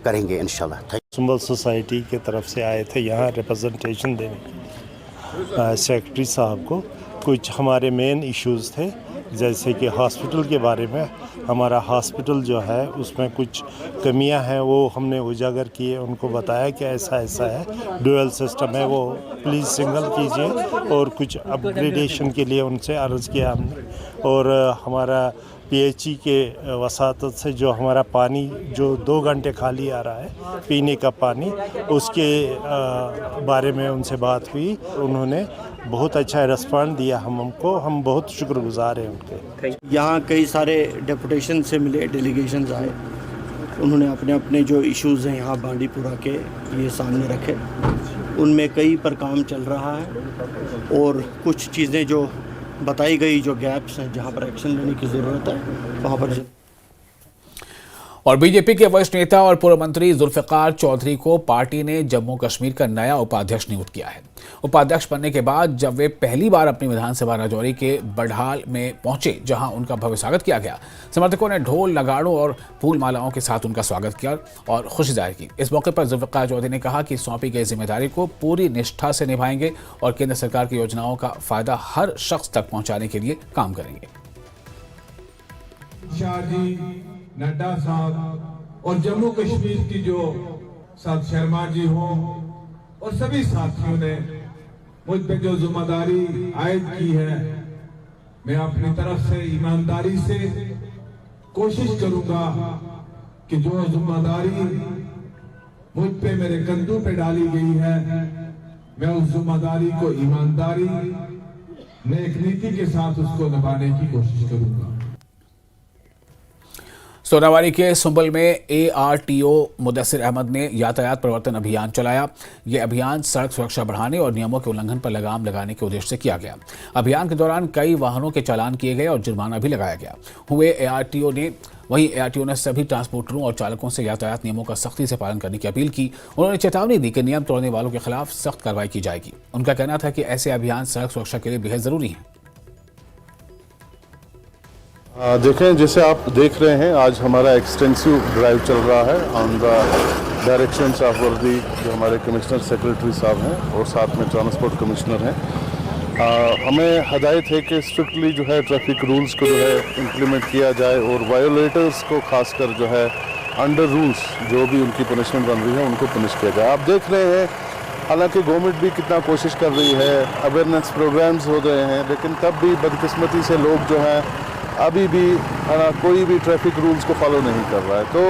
[SPEAKER 15] करेंगे इंशाल्लाह।
[SPEAKER 16] सिंबल सोसाइटी की तरफ से आए थे यहाँ रिप्रेजेंटेशन देने सेक्रेटरी साहब को। कुछ हमारे मेन इश्यूज़ थे जैसे कि हॉस्पिटल के बारे में, हमारा हॉस्पिटल जो है उसमें कुछ कमियां हैं वो हमने उजागर किए, उनको बताया कि ऐसा ऐसा है, डुअल सिस्टम है वो प्लीज़ सिंगल कीजिए, और कुछ अपग्रेडेशन के लिए उनसे अर्ज़ किया हमने। और हमारा पीएचई के वसातत से जो हमारा पानी जो 2 घंटे खाली आ रहा है पीने का पानी, उसके बारे में उनसे बात हुई, उन्होंने बहुत अच्छा रिस्पॉन्ड दिया हमको, हम बहुत शुक्रगुजार हैं उनके।
[SPEAKER 17] यहाँ कई सारे डेपुटेशन से मिले, डेलीगेशंस आए, उन्होंने अपने अपने जो इश्यूज़ हैं यहाँ बांडीपुरा के ये सामने रखे, उनमें कई पर काम चल रहा है और कुछ चीज़ें जो बताई गई जो गैप्स हैं जहाँ पर एक्शन लेने की ज़रूरत है वहाँ पर।
[SPEAKER 1] और बीजेपी के वरिष्ठ नेता और पूर्व मंत्री जुल्फिकार चौधरी को पार्टी ने जम्मू कश्मीर का नया उपाध्यक्ष नियुक्त किया है। उपाध्यक्ष बनने के बाद जब वे पहली बार अपनी विधानसभा राजौरी के बढ़ाल में पहुंचे, जहां उनका भव्य स्वागत किया गया, समर्थकों ने ढोल, नगाड़ों और फूल मालाओं के साथ उनका स्वागत किया और खुशी जाहिर की। इस मौके पर जुल्फिकार चौधरी ने कहा कि सौंपी गई जिम्मेदारी को पूरी निष्ठा से निभाएंगे और केंद्र सरकार की योजनाओं का फायदा हर शख्स तक पहुंचाने के लिए काम करेंगे।
[SPEAKER 18] नड्डा साहब और जम्मू कश्मीर की जो साथ शर्मा जी हो और सभी साथियों ने मुझ पे जो जिम्मेदारी आयद की है, मैं अपनी तरफ से ईमानदारी से कोशिश करूंगा कि जो जिम्मेदारी मुझ पे मेरे कंधों पे डाली गई है, मैं उस जिम्मेदारी को ईमानदारी, नेक नीति के साथ उसको निभाने की कोशिश करूंगा।
[SPEAKER 1] सोनावारी के सुंबल में ARTO मुदस्सिर अहमद ने यातायात प्रवर्तन अभियान चलाया। ये अभियान सड़क सुरक्षा बढ़ाने और नियमों के उल्लंघन पर लगाम लगाने के उद्देश्य से किया गया। अभियान के दौरान कई वाहनों के चालान किए गए और जुर्माना भी लगाया गया। वहीं ARTO ने सभी ट्रांसपोर्टरों और चालकों से यातायात नियमों का सख्ती से पालन करने की अपील की। उन्होंने चेतावनी दी कि नियम तोड़ने वालों के खिलाफ सख्त कार्रवाई की जाएगी। उनका कहना था कि ऐसे अभियान सड़क सुरक्षा के लिए बेहद जरूरी हैं।
[SPEAKER 5] देखें, जैसे आप देख रहे हैं आज हमारा एक्सटेंसिव ड्राइव चल रहा है ऑन द डायरेक्शंस ऑफ वर्दी, जो हमारे कमिश्नर सेक्रेटरी साहब हैं और साथ में ट्रांसपोर्ट कमिश्नर हैं। हमें हदायत है कि स्ट्रिक्टली जो है ट्रैफिक रूल्स को जो है इम्प्लीमेंट किया जाए और वायोलेटर्स को खासकर जो है अंडर रूल्स जो भी उनकी पनिशमेंट बन रही है उनको पनिश किया जाए। आप देख रहे हैं हालांकि गवर्नमेंट भी कितना कोशिश कर रही है, अवेयरनेस प्रोग्राम्स हो गए हैं, लेकिन तब भी बदकिस्मती से लोग जो हैं अभी भी कोई भी ट्रैफिक रूल्स को फॉलो नहीं कर रहा है। तो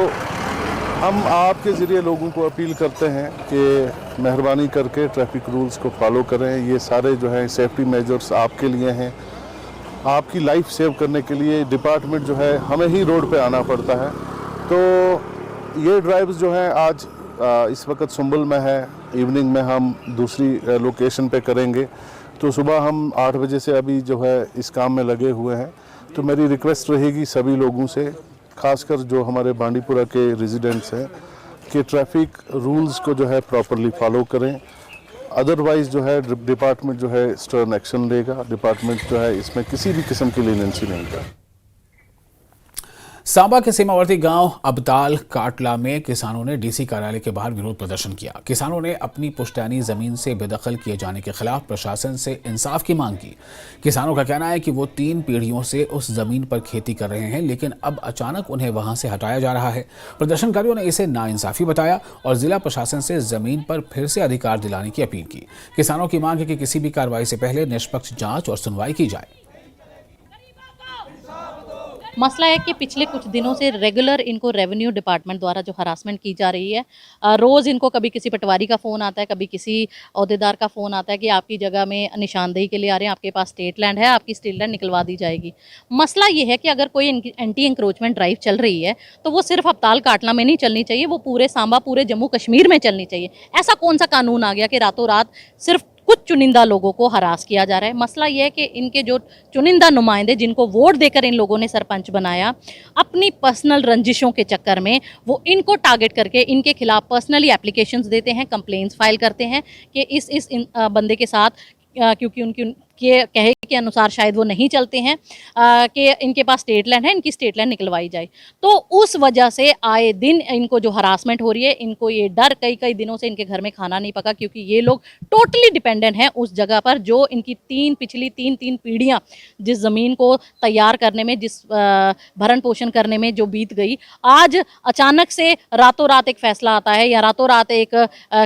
[SPEAKER 5] हम आपके ज़रिए लोगों को अपील करते हैं कि मेहरबानी करके ट्रैफिक रूल्स को फॉलो करें। ये सारे जो है सेफ्टी मेजर्स आपके लिए हैं, आपकी लाइफ सेव करने के लिए डिपार्टमेंट जो है हमें ही रोड पे आना पड़ता है। तो ये ड्राइव्स जो हैं आज इस वक्त सुंबल में है, इवनिंग में हम दूसरी लोकेशन पे करेंगे। तो सुबह हम 8 बजे से अभी जो है इस काम में लगे हुए हैं। तो मेरी रिक्वेस्ट रहेगी सभी लोगों से, खासकर जो हमारे बांडीपुरा के रेजिडेंट्स हैं, कि ट्रैफिक रूल्स को जो है प्रॉपरली फॉलो करें। अदरवाइज जो है डिपार्टमेंट जो है स्टर्न एक्शन लेगा। डिपार्टमेंट जो है इसमें किसी भी किस्म की लीनियंसी नहीं करेगा।
[SPEAKER 1] सांबा के सीमावर्ती गांव अबताल काटला में किसानों ने डीसी कार्यालय के बाहर विरोध प्रदर्शन किया। किसानों ने अपनी पुश्तैनी जमीन से बेदखल किए जाने के खिलाफ प्रशासन से इंसाफ की मांग की। किसानों का कहना है कि वो 3 पीढ़ियों से उस जमीन पर खेती कर रहे हैं, लेकिन अब अचानक उन्हें वहां से हटाया जा रहा है। प्रदर्शनकारियों ने इसे नाइंसाफी बताया और जिला प्रशासन से जमीन पर फिर से अधिकार दिलाने की अपील की। किसानों की मांग है कि किसी भी कार्रवाई से पहले निष्पक्ष जांच और सुनवाई की जाए।
[SPEAKER 19] मसला है कि पिछले कुछ दिनों से रेगुलर इनको रेवेन्यू डिपार्टमेंट द्वारा जो हरासमेंट की जा रही है, रोज़ इनको कभी किसी पटवारी का फ़ोन आता है, कभी किसी अहदेदार का फ़ोन आता है कि आपकी जगह में निशानदेही के लिए आ रहे हैं, आपके पास स्टेट लैंड है, आपकी स्टेट लैंड निकलवा दी जाएगी। मसला ये है कि अगर कोई एंटी इंक्रोचमेंट ड्राइव चल रही है तो वो सिर्फ अबताल काटला में नहीं चलनी चाहिए, वो पूरे सांबा, पूरे जम्मू कश्मीर में चलनी चाहिए। ऐसा कौन सा कानून आ गया कि रातों रात सिर्फ कुछ चुनिंदा लोगों को हरास किया जा रहा है? मसला यह है कि इनके जो चुनिंदा नुमाइंदे जिनको वोट देकर इन लोगों ने सरपंच बनाया, अपनी पर्सनल रंजिशों के चक्कर में वो इनको टारगेट करके इनके खिलाफ पर्सनली एप्लीकेशंस देते हैं, कंप्लेंट्स फाइल करते हैं कि इस बंदे के साथ क्योंकि उनके कहे के अनुसार शायद वो नहीं चलते हैं कि इनके पास स्टेट लैंड है, इनकी स्टेट लैंड निकलवाई जाए। तो उस वजह से आए दिन इनको जो हरासमेंट हो रही है, इनको ये डर, कई दिनों से इनके घर में खाना नहीं पका, क्योंकि ये लोग टोटली डिपेंडेंट हैं उस जगह पर जो इनकी पिछली तीन पीढ़ियाँ जिस ज़मीन को तैयार करने में, जिस भरण पोषण करने में जो बीत गई, आज अचानक से रातों रात एक फैसला आता है या रातों रात एक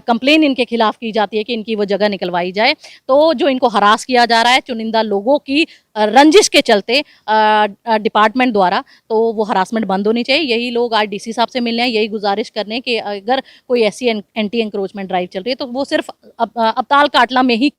[SPEAKER 19] कंप्लेन इनके खिलाफ की जाती है कि इनकी वो जगह निकलवाई जाए। तो जो इनको हरास किया जा रहा है चुनिंदा लोगों की रंजिश के चलते डिपार्टमेंट द्वारा, तो वो हरासमेंट बंद होनी चाहिए। यही लोग आज डीसी साहब से मिलने हैं, यही गुजारिश करने कि अगर कोई ऐसी एंटी एंक्रोचमेंट ड्राइव चल रही है तो वो सिर्फ अबताल काटला में ही।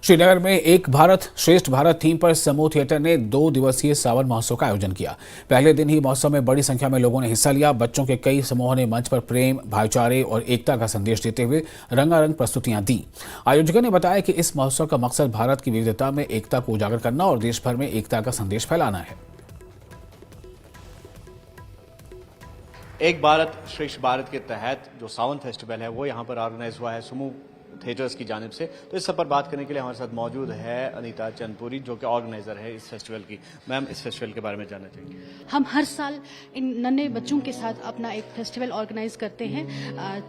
[SPEAKER 1] श्रीनगर में एक भारत श्रेष्ठ भारत थीम पर समूह थिएटर ने 2 दिवसीय सावन महोत्सव का आयोजन किया। पहले दिन ही महोत्सव में बड़ी संख्या में लोगों ने हिस्सा लिया। बच्चों के कई समूहों ने मंच पर प्रेम, भाईचारे और एकता का संदेश देते हुए रंगारंग प्रस्तुतियां दी। आयोजकों ने बताया कि इस महोत्सव का मकसद भारत की विविधता में एकता को उजागर करना और देश भर में एकता का संदेश फैलाना है।
[SPEAKER 3] एक भारत श्रेष्ठ भारत के तहत जो सावन फेस्टिवल है वो यहाँ पर ऑर्गेनाइज हुआ है समूह थिएटर्स की जानिब से। तो इस सब पर बात करने के लिए हमारे साथ मौजूद है अनीता चंदपुरी, जो कि ऑर्गेनाइजर है इस फेस्टिवल की। मैम, इस फेस्टिवल के बारे में जानना चाहिए।
[SPEAKER 20] हम हर साल इन नन्हे बच्चों के साथ अपना एक फेस्टिवल ऑर्गेनाइज करते हैं,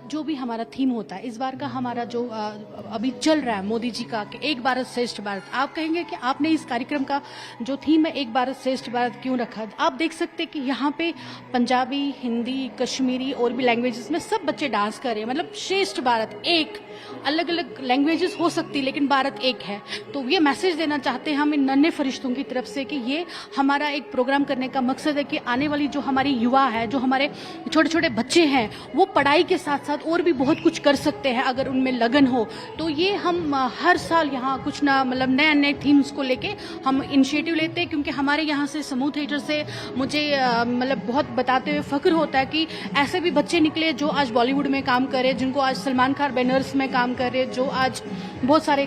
[SPEAKER 20] जो भी हमारा थीम होता है। इस बार का हमारा जो अभी चल रहा है मोदी जी का कि एक भारत श्रेष्ठ भारत, आप कहेंगे कि आपने इस कार्यक्रम का जो थीम है एक भारत श्रेष्ठ भारत क्यों रखा? आप देख सकते हैं कि यहाँ पे पंजाबी, हिंदी, कश्मीरी और भी लैंग्वेजेस में सब बच्चे डांस कर रहे हैं। मतलब श्रेष्ठ भारत, एक अलग अलग लैंग्वेजेस हो सकती लेकिन भारत एक है। तो ये मैसेज देना चाहते हैं हम इन नन्हे फरिश्तों की तरफ से कि ये हमारा एक प्रोग्राम करने का मकसद है कि आने वाली जो हमारी युवा है, जो हमारे छोटे छोटे बच्चे हैं, वो पढ़ाई के साथ साथ और भी बहुत कुछ कर सकते हैं अगर उनमें लगन हो। तो ये हम हर साल यहाँ कुछ ना मतलब नए नए थीम्स को लेके हम इनिशिएटिव लेते हैं, क्योंकि हमारे यहाँ से समूह थिएटर से मुझे मतलब बहुत बताते हुए फख्र होता है कि ऐसे भी बच्चे निकले जो आज बॉलीवुड में काम करे, जिनको आज सलमान खान बैनर्स में काम कर रहे, जो आज बहुत सारे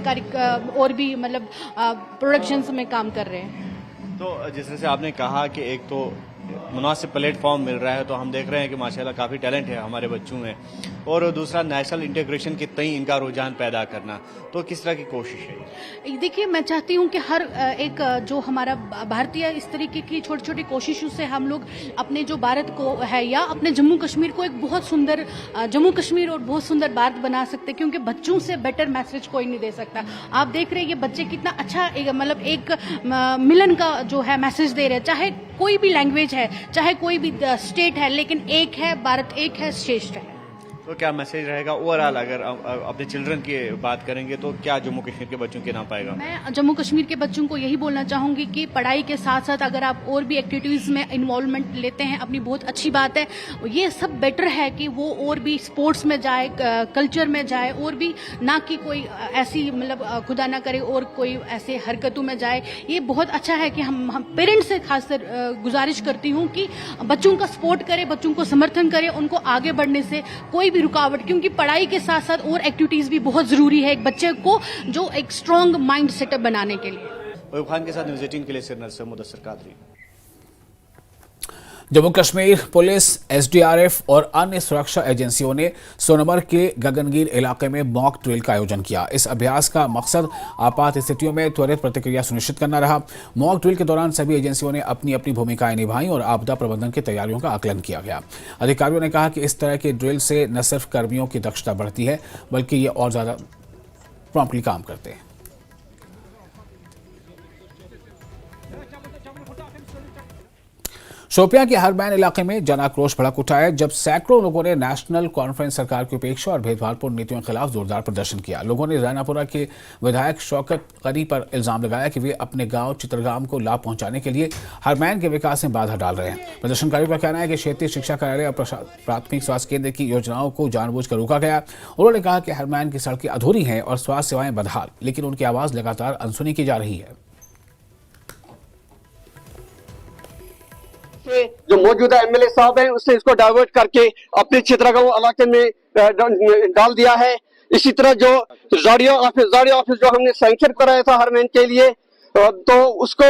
[SPEAKER 20] और भी मतलब प्रोडक्शंस में काम कर रहे हैं।
[SPEAKER 3] तो जिस तरह से आपने कहा कि एक तो मुनासिब प्लेटफॉर्म मिल रहा है, तो हम देख रहे हैं कि माशाल्लाह काफ़ी टैलेंट है हमारे बच्चों में, और दूसरा नेशनल इंटीग्रेशन के तई इनका रुझान पैदा करना, तो किस तरह की कोशिश है?
[SPEAKER 20] देखिए, मैं चाहती हूँ कि हर एक जो हमारा भारतीय इस तरीके की छोटी छोटी कोशिशों से हम लोग अपने जो भारत को है या अपने जम्मू कश्मीर को एक बहुत सुंदर जम्मू कश्मीर और बहुत सुंदर भारत बना सकते, क्योंकि बच्चों से बेटर मैसेज कोई नहीं दे सकता। आप देख रहे हैं ये बच्चे कितना अच्छा मतलब एक मिलन का जो है मैसेज दे रहे हैं, चाहे कोई भी लैंग्वेज है, चाहे कोई भी स्टेट है, लेकिन एक है भारत, एक है, श्रेष्ठ है।
[SPEAKER 3] तो क्या मैसेज रहेगा ओवरऑल, अगर अपने चिल्ड्रन की बात करेंगे तो क्या जम्मू कश्मीर के बच्चों के नाम पाएगा?
[SPEAKER 20] मैं जम्मू कश्मीर के बच्चों को यही बोलना चाहूंगी कि पढ़ाई के साथ साथ अगर आप और भी एक्टिविटीज में इन्वॉल्वमेंट लेते हैं अपनी बहुत अच्छी बात है। ये सब बेटर है कि वो और भी स्पोर्ट्स में जाए, कल्चर में जाए, और भी ना कि कोई ऐसी मतलब खुदा ना करे और कोई ऐसे हरकतों में जाए। ये बहुत अच्छा है कि हम पेरेंट्स से खासकर गुजारिश करती हूँ कि बच्चों का सपोर्ट करें, बच्चों को समर्थन करें, उनको आगे बढ़ने से कोई भी रुकावट, क्योंकि पढ़ाई के साथ साथ और एक्टिविटीज भी बहुत जरूरी है एक बच्चे को जो एक स्ट्रॉन्ग माइंड सेटअप बनाने के लिए।
[SPEAKER 3] वहीब खान के साथ न्यूज़ 18 के लिए श्रीनगर से मुदस्सिर कादरी।
[SPEAKER 1] जम्मू कश्मीर पुलिस, एसडीआरएफ और अन्य सुरक्षा एजेंसियों ने सोनमर्ग के गगनगीर इलाके में मॉक ड्रिल का आयोजन किया। इस अभ्यास का मकसद आपात स्थितियों में त्वरित प्रतिक्रिया सुनिश्चित करना रहा। मॉक ड्रिल के दौरान सभी एजेंसियों ने अपनी अपनी भूमिकाएं निभाई और आपदा प्रबंधन की तैयारियों का आकलन किया गया। अधिकारियों ने कहा कि इस तरह के ड्रिल से न सिर्फ कर्मियों की दक्षता बढ़ती है, बल्कि ये और ज्यादा प्रॉम्प्टली काम करते हैं। शोपियां के हरमैन इलाके में जन आक्रोश भड़क उठा है जब सैकड़ों लोगों ने नेशनल कॉन्फ्रेंस सरकार की उपेक्षा और भेदभावपूर्ण नीतियों के खिलाफ जोरदार प्रदर्शन किया। लोगों ने रैनापुरा के विधायक शौकत गनी पर इल्जाम लगाया कि वे अपने गांव चित्रगाम को लाभ पहुंचाने के लिए हरमैन के विकास में बाधा डाल रहे हैं। प्रदर्शनकारियों का कहना है कि क्षेत्रीय शिक्षा कार्यालय और प्राथमिक स्वास्थ्य केंद्र की योजनाओं को जानबूझकर रोका गया। उन्होंने कहा कि हरमैन की सड़कें अधूरी हैं और स्वास्थ्य सेवाएं बदहाल, लेकिन उनकी आवाज लगातार अनसुनी की जा रही है।
[SPEAKER 21] जो मौजूदा एमएलए साहब हैं उसने इसको डाइवर्ट करके अपने चित्रगांव इलाके में डाल दिया है। इसी तरह जो जाड़िया ऑफिस जो हमने सैंक्शन कराया था हरमैन के लिए, तो उसको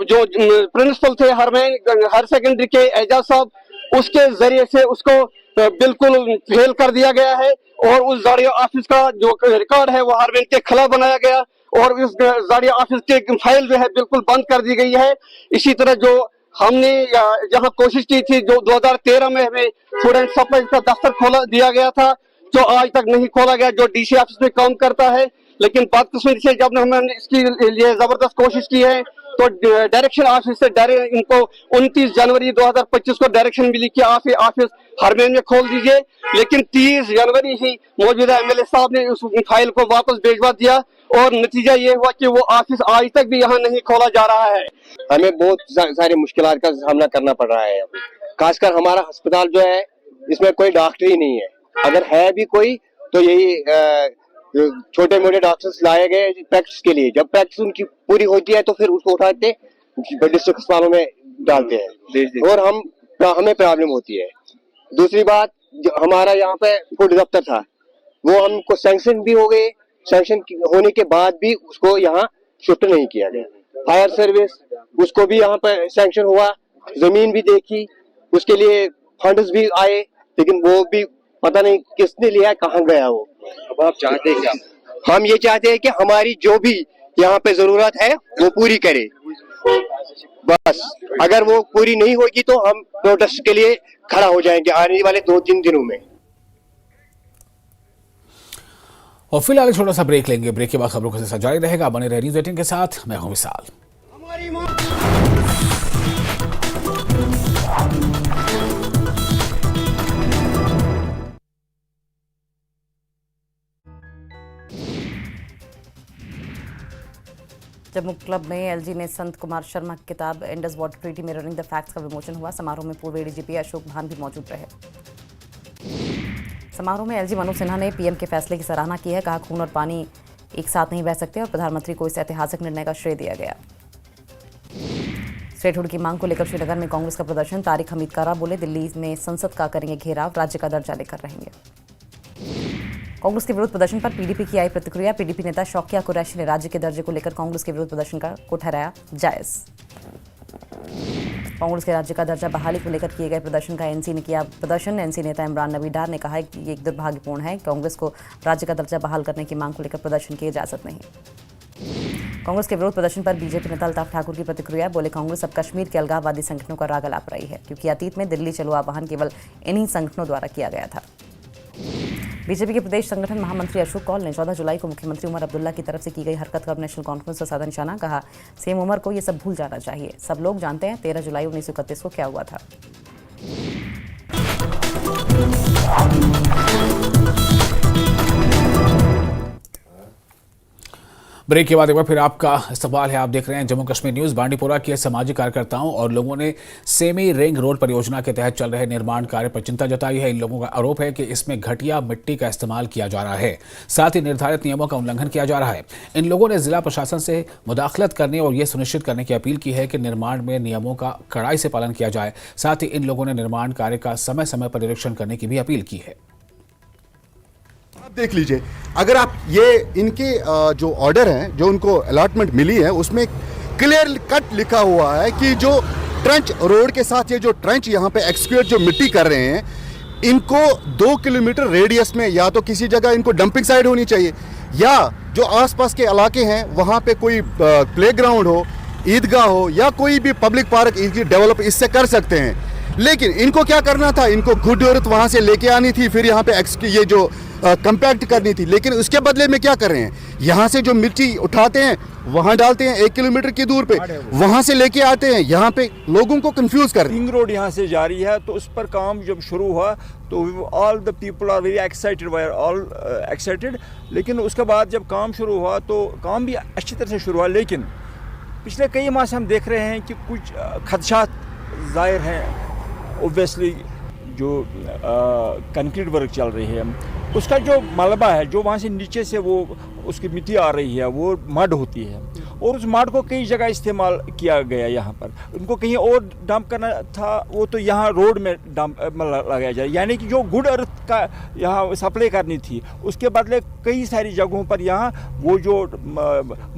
[SPEAKER 21] जो प्रिंसिपल थे हरमैन हायर सेकेंडरी के एजाज साहब, उसके जरिए से उसको बिल्कुल फेल कर दिया गया है और उस जाड़िया ऑफिस का जो रिकॉर्ड है वो हरमैन के खिलाफ बनाया गया और उस जाड़िया ऑफिस की फाइल जो है बिल्कुल बंद कर दी गई है। इसी तरह जो हमने जहां कोशिश की थी, जो 2013 में हमें फूड एंड सप्लाई का दफ्तर खोला दिया गया था, जो आज तक नहीं खोला गया, जो डीसी ऑफिस में काम करता है, लेकिन बदकिस्मती से जब हमने इसके लिए जबरदस्त कोशिश की है तो डायरेक्शन ऑफिस से डायरेक्ट इनको 29 जनवरी 2025 को डायरेक्शन मिली कि आप ये ऑफिस हरमैन में खोल दीजिए, लेकिन 30 जनवरी ही मौजूदा एमएलए साहब ने उस फाइल को वापस भिजवा दिया और नतीजा ये हुआ कि वो ऑफिस आज तक भी यहाँ नहीं खोला जा रहा है।
[SPEAKER 22] हमें बहुत सारी मुश्किलात का सामना करना पड़ रहा है। खासकर हमारा अस्पताल जो है इसमें कोई डॉक्टर ही नहीं है, अगर है भी कोई तो यही छोटे मोटे डॉक्टर्स लाए गए प्रैक्टिस के लिए। जब प्रैक्टिस उनकी पूरी होती है तो फिर उसको उठाते डिस्ट्रिक्ट अस्पतालों में डालते हैं और हमें प्रॉब्लम होती है। दूसरी बात, हमारा यहाँ पे फूड दफ्तर था, वो हमको सैंक्शन भी हो गए, सैंक्शन होने के बाद भी उसको यहाँ शिफ्ट नहीं किया गया। फायर सर्विस उसको भी यहाँ पर सैंक्शन हुआ, जमीन भी देखी, उसके लिए फंड्स भी आए, लेकिन वो भी पता नहीं किसने लिया, कहाँ गया वो। अब आप चाहते हैं क्या? हम ये चाहते हैं कि हमारी जो भी यहाँ पे जरूरत है वो पूरी करे, बस। अगर वो पूरी नहीं होगी तो हम प्रोटेस्ट के लिए खड़ा हो जाएंगे आने वाले 2-3 दिनों में।
[SPEAKER 1] और फिलहाल एक छोटा सा ब्रेक लेंगे। ब्रेक के बाद खबरों का सिलसिला जारी रहेगा। बने रहिए न्यूज़ 18 के साथ। मैं हूं विशाल।
[SPEAKER 14] जम्मू क्लब में एलजी ने संत कुमार शर्मा की किताब Indus water treaty mirroring the facts का विमोचन हुआ। समारोह में पूर्व एडीजीपी अशोक भान भी मौजूद रहे। समारोह में एलजी मनोज सिन्हा ने पीएम के फैसले की सराहना की है। कहा, खून और पानी एक साथ नहीं बह सकते और प्रधानमंत्री को इस ऐतिहासिक निर्णय का श्रेय दिया गया। स्टेटहुड की मांग को लेकर श्रीनगर में कांग्रेस का प्रदर्शन। तारिक हमीद कारा बोले, दिल्ली में संसद का करेंगे घेराव, राज्य का दर्जा लेकर रहेंगे। कांग्रेस के विरोध प्रदर्शन पर पीडीपी की आई प्रतिक्रिया। पीडीपी नेता शौकिया कुरैशी ने राज्य के दर्जे को लेकर कांग्रेस के विरोध प्रदर्शन को ठहराया जायज। कांग्रेस के राज्य का दर्जा बहाली को लेकर किए गए प्रदर्शन का एनसी ने किया प्रदर्शन। एनसी नेता इमरान नबी डार ने कहा है कि ये एक दुर्भाग्यपूर्ण है। कांग्रेस को राज्य का दर्जा बहाल करने की मांग को लेकर प्रदर्शन की इजाजत नहीं। कांग्रेस के विरोध प्रदर्शन पर बीजेपी नेता अल्ताफ ठाकुर की प्रतिक्रिया। बोले, कांग्रेस अब कश्मीर के अलगाववादी संगठनों का राग अलाप रही है, क्योंकि अतीत में दिल्ली चलो आह्वान केवल इन्हीं संगठनों द्वारा किया गया था। बीजेपी के प्रदेश संगठन महामंत्री अशोक कौल ने 14 जुलाई को मुख्यमंत्री उमर अब्दुल्ला की तरफ से की गई हरकत का नेशनल कॉन्फ्रेंस पर साधा निशाना। कहा, सीएम उमर को ये सब भूल जाना चाहिए। सब लोग जानते हैं 13 जुलाई 1931 को क्या हुआ था।
[SPEAKER 1] ब्रेक के बाद एक बार फिर आपका इस्तकबाल है। आप देख रहे हैं जम्मू कश्मीर न्यूज। बांडीपोरा के सामाजिक कार्यकर्ताओं और लोगों ने सेमी रिंग रोड परियोजना के तहत चल रहे निर्माण कार्य पर चिंता जताई है। इन लोगों का आरोप है कि इसमें घटिया मिट्टी का इस्तेमाल किया जा रहा है, साथ ही निर्धारित नियमों का उल्लंघन किया जा रहा है। इन लोगों ने जिला प्रशासन से मुदाखलत करने और यह सुनिश्चित करने की अपील की है कि निर्माण में नियमों का कड़ाई से पालन किया जाए। साथ ही इन लोगों ने निर्माण कार्य का समय समय पर निरीक्षण करने की भी अपील की है।
[SPEAKER 2] आप देख लीजिए, अगर आप ये इनके जो ऑर्डर हैं, जो उनको अलॉटमेंट मिली है, उसमें क्लियर कट लिखा हुआ है कि जो ट्रेंच रोड के साथ ये जो ट्रेंच यहाँ पे एक्सक्यूट जो मिट्टी कर रहे हैं, इनको 2 किलोमीटर रेडियस में या तो किसी जगह इनको डंपिंग साइड होनी चाहिए, या जो आसपास के इलाके हैं वहाँ पे कोई प्लेग्राउंड हो, ईदगाह हो, या कोई भी पब्लिक पार्क डेवलप इससे कर सकते हैं। लेकिन इनको क्या करना था, इनको गुड अर्थ वहाँ से लेके आनी थी, फिर यहाँ पे ये जो कंपैक्ट करनी थी। लेकिन उसके बदले में क्या कर रहे हैं, यहाँ से जो मिट्टी उठाते हैं वहाँ डालते हैं 1 किलोमीटर की दूर पे, वहाँ से लेके आते हैं, यहाँ पे लोगों को कंफ्यूज कर।
[SPEAKER 4] रिंग रोड यहाँ से जारी है, तो उस पर काम जब शुरू हुआ तो all the people are very excited, we are all excited. लेकिन उसके बाद जब काम शुरू हुआ तो काम भी अच्छी तरह से शुरू हुआ, लेकिन पिछले कई माह से हम देख रहे हैं कि कुछ खदशात ज़ाहिर हैं। ओब्वियसली जो कंक्रीट वर्क चल रही है, उसका जो मलबा है, जो वहाँ से नीचे से वो उसकी मिट्टी आ रही है, वो मड होती है, और उस मड को कई जगह इस्तेमाल किया गया। यहाँ पर उनको कहीं और डंप करना था, वो तो यहाँ रोड में डंप लगाया जाए, यानी कि जो गुड अर्थ का यहाँ सप्लाई करनी थी, उसके बदले कई सारी जगहों पर यहाँ वो जो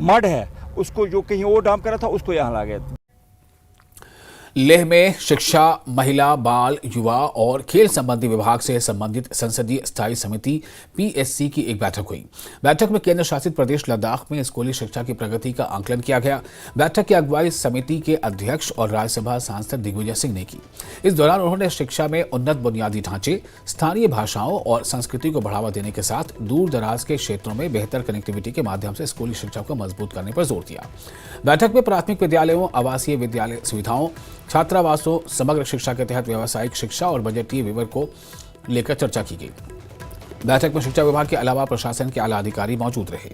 [SPEAKER 4] मड है उसको जो कहीं और डंप करना था उसको यहाँ ला गया।
[SPEAKER 1] लेह में शिक्षा, महिला, बाल, युवा और खेल संबंधी विभाग से संबंधित संसदीय स्थायी समिति PSC की एक बैठक हुई। बैठक में केंद्र शासित प्रदेश लद्दाख में स्कूली शिक्षा की प्रगति का आकलन किया गया। बैठक की अगुवाई समिति के अध्यक्ष और राज्यसभा सांसद दिग्विजय सिंह ने की। इस दौरान उन्होंने शिक्षा में उन्नत बुनियादी ढांचे, स्थानीय भाषाओं और संस्कृति को बढ़ावा देने के साथ दूर दराज के क्षेत्रों में बेहतर कनेक्टिविटी के माध्यम से स्कूली शिक्षा को मजबूत करने पर जोर दिया। बैठक में प्राथमिक विद्यालयों, आवासीय विद्यालय सुविधाओं, छात्रावासों, समग्र शिक्षा के तहत व्यावसायिक शिक्षा और बजटीय विवरण को लेकर चर्चा की गई। बैठक में शिक्षा विभाग के अलावा प्रशासन के आला अधिकारी मौजूद रहे।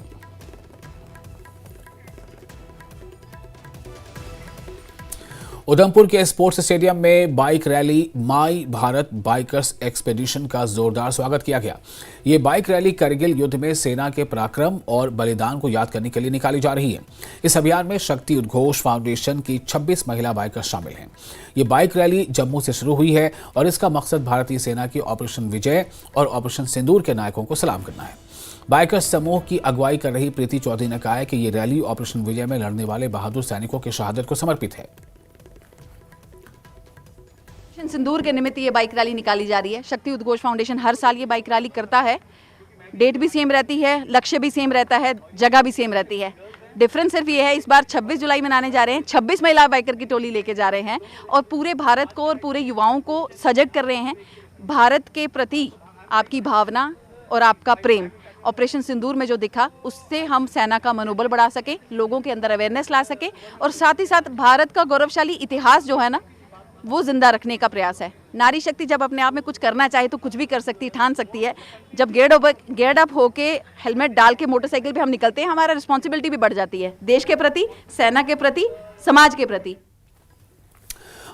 [SPEAKER 1] उधमपुर के स्पोर्ट्स स्टेडियम में बाइक रैली माई भारत बाइकर्स एक्सपेडिशन का जोरदार स्वागत किया गया। ये बाइक रैली करगिल युद्ध में सेना के पराक्रम और बलिदान को याद करने के लिए निकाली जा रही है। इस अभियान में शक्ति उद्घोष फाउंडेशन की 26 महिला बाइकर्स शामिल हैं। ये बाइक रैली जम्मू से शुरू हुई है और इसका मकसद भारतीय सेना की ऑपरेशन विजय और ऑपरेशन सिंदूर के नायकों को सलाम करना है। बाइकर्स समूह की अगुवाई कर रही प्रीति चौधरी ने कहा है कि ये रैली ऑपरेशन विजय में लड़ने वाले बहादुर सैनिकों की शहादत को समर्पित है।
[SPEAKER 23] सिंदूर के निमित्त ये बाइक रैली निकाली जा रही है। शक्ति उद्घोष फाउंडेशन हर साल ये बाइक रैली करता है। डेट भी सेम रहती है, लक्ष्य भी सेम रहता है, जगह भी सेम रहती है। डिफरेंस सिर्फ ये है, इस बार 26 जुलाई मनाने जा रहे हैं। 26 महिला बाइकर की टोली लेके जा रहे हैं और पूरे भारत को और पूरे युवाओं को सजग कर रहे हैं। भारत के प्रति आपकी भावना और आपका प्रेम ऑपरेशन सिंदूर में जो दिखा, उससे हम सेना का मनोबल बढ़ा सके, लोगों के अंदर अवेयरनेस ला सके और साथ ही साथ भारत का गौरवशाली इतिहास जो है ना, वो जिंदा रखने का प्रयास है। नारी शक्ति जब अपने आप में कुछ करना चाहे तो कुछ भी कर सकती है, ठान सकती है। जब गेयर्ड अप होके हेलमेट डाल के मोटरसाइकिल पे हम निकलते हैं, हमारा रिस्पॉन्सिबिलिटी भी बढ़ जाती है, देश के प्रति, सेना के प्रति, समाज के प्रति।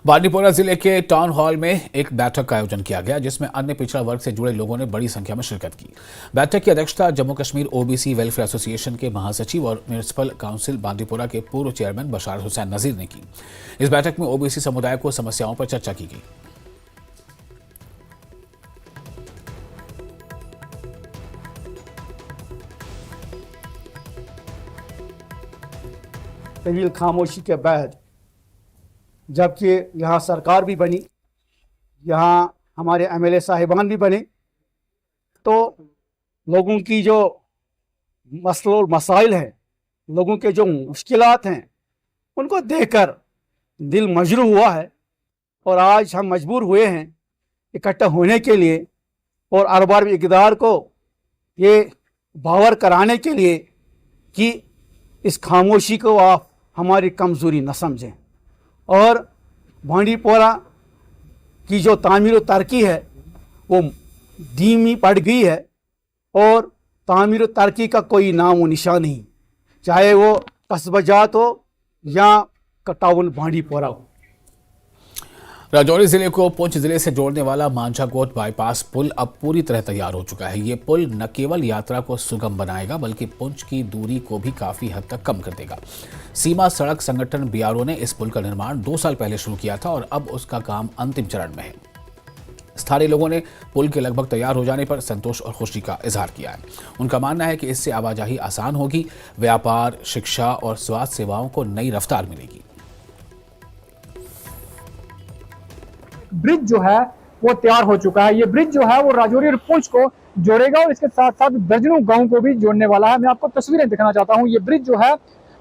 [SPEAKER 1] बांडीपोरा जिले के टाउन हॉल में एक बैठक का आयोजन किया गया, जिसमें अन्य पिछड़ा वर्ग से जुड़े लोगों ने बड़ी संख्या में शिरकत की। बैठक की अध्यक्षता Jammu Kashmir OBC welfare association के महासचिव और म्युनिसिपल काउंसिल बांडीपोरा के पूर्व चेयरमैन बशार हुसैन नजीर ने की। इस बैठक में OBC समुदाय को समस्याओं पर चर्चा की गई।
[SPEAKER 24] तवील खामोशी के बाद जबकि यहाँ सरकार भी बनी, यहाँ हमारे MLA साहिबान भी बने, तो लोगों की जो मसाइल हैं, लोगों के जो मुश्किलात हैं, उनको देखकर दिल मजरूह हुआ है। और आज हम मजबूर हुए हैं इकट्ठा होने के लिए और अरबाब इक़्तिदार को ये बावर कराने के लिए कि इस खामोशी को आप हमारी कमज़ोरी न समझें और बांडीपोरा की जो तामीर व तरक्की है वो धीमी पड़ गई है और तामीर व तरक्की का कोई नाम व निशान नहीं। चाहे वो कस्बजात हो या टाउन बांडीपोरा हो।
[SPEAKER 1] राजौरी जिले को पुंछ जिले से जोड़ने वाला मांझाकोट बाईपास पुल अब पूरी तरह तैयार हो चुका है। ये पुल न केवल यात्रा को सुगम बनाएगा बल्कि पुंछ की दूरी को भी काफी हद तक कम कर देगा। सीमा सड़क संगठन बीआरओ ने इस पुल का निर्माण 2 साल पहले शुरू किया था और अब उसका काम अंतिम चरण में है। स्थानीय लोगों ने पुल के लगभग तैयार हो जाने पर संतोष और खुशी का इजहार किया है। उनका मानना है कि इससे आवाजाही आसान होगी, व्यापार, शिक्षा और स्वास्थ्य सेवाओं को नई रफ्तार मिलेगी।
[SPEAKER 6] ब्रिज जो है वो तैयार हो चुका है। ये ब्रिज जो है वो राजौरी और पुंछ को जोड़ेगा और इसके साथ साथ दर्जनों गांवों को भी जोड़ने वाला है। मैं आपको तस्वीरें दिखाना चाहता हूँ। ये ब्रिज जो है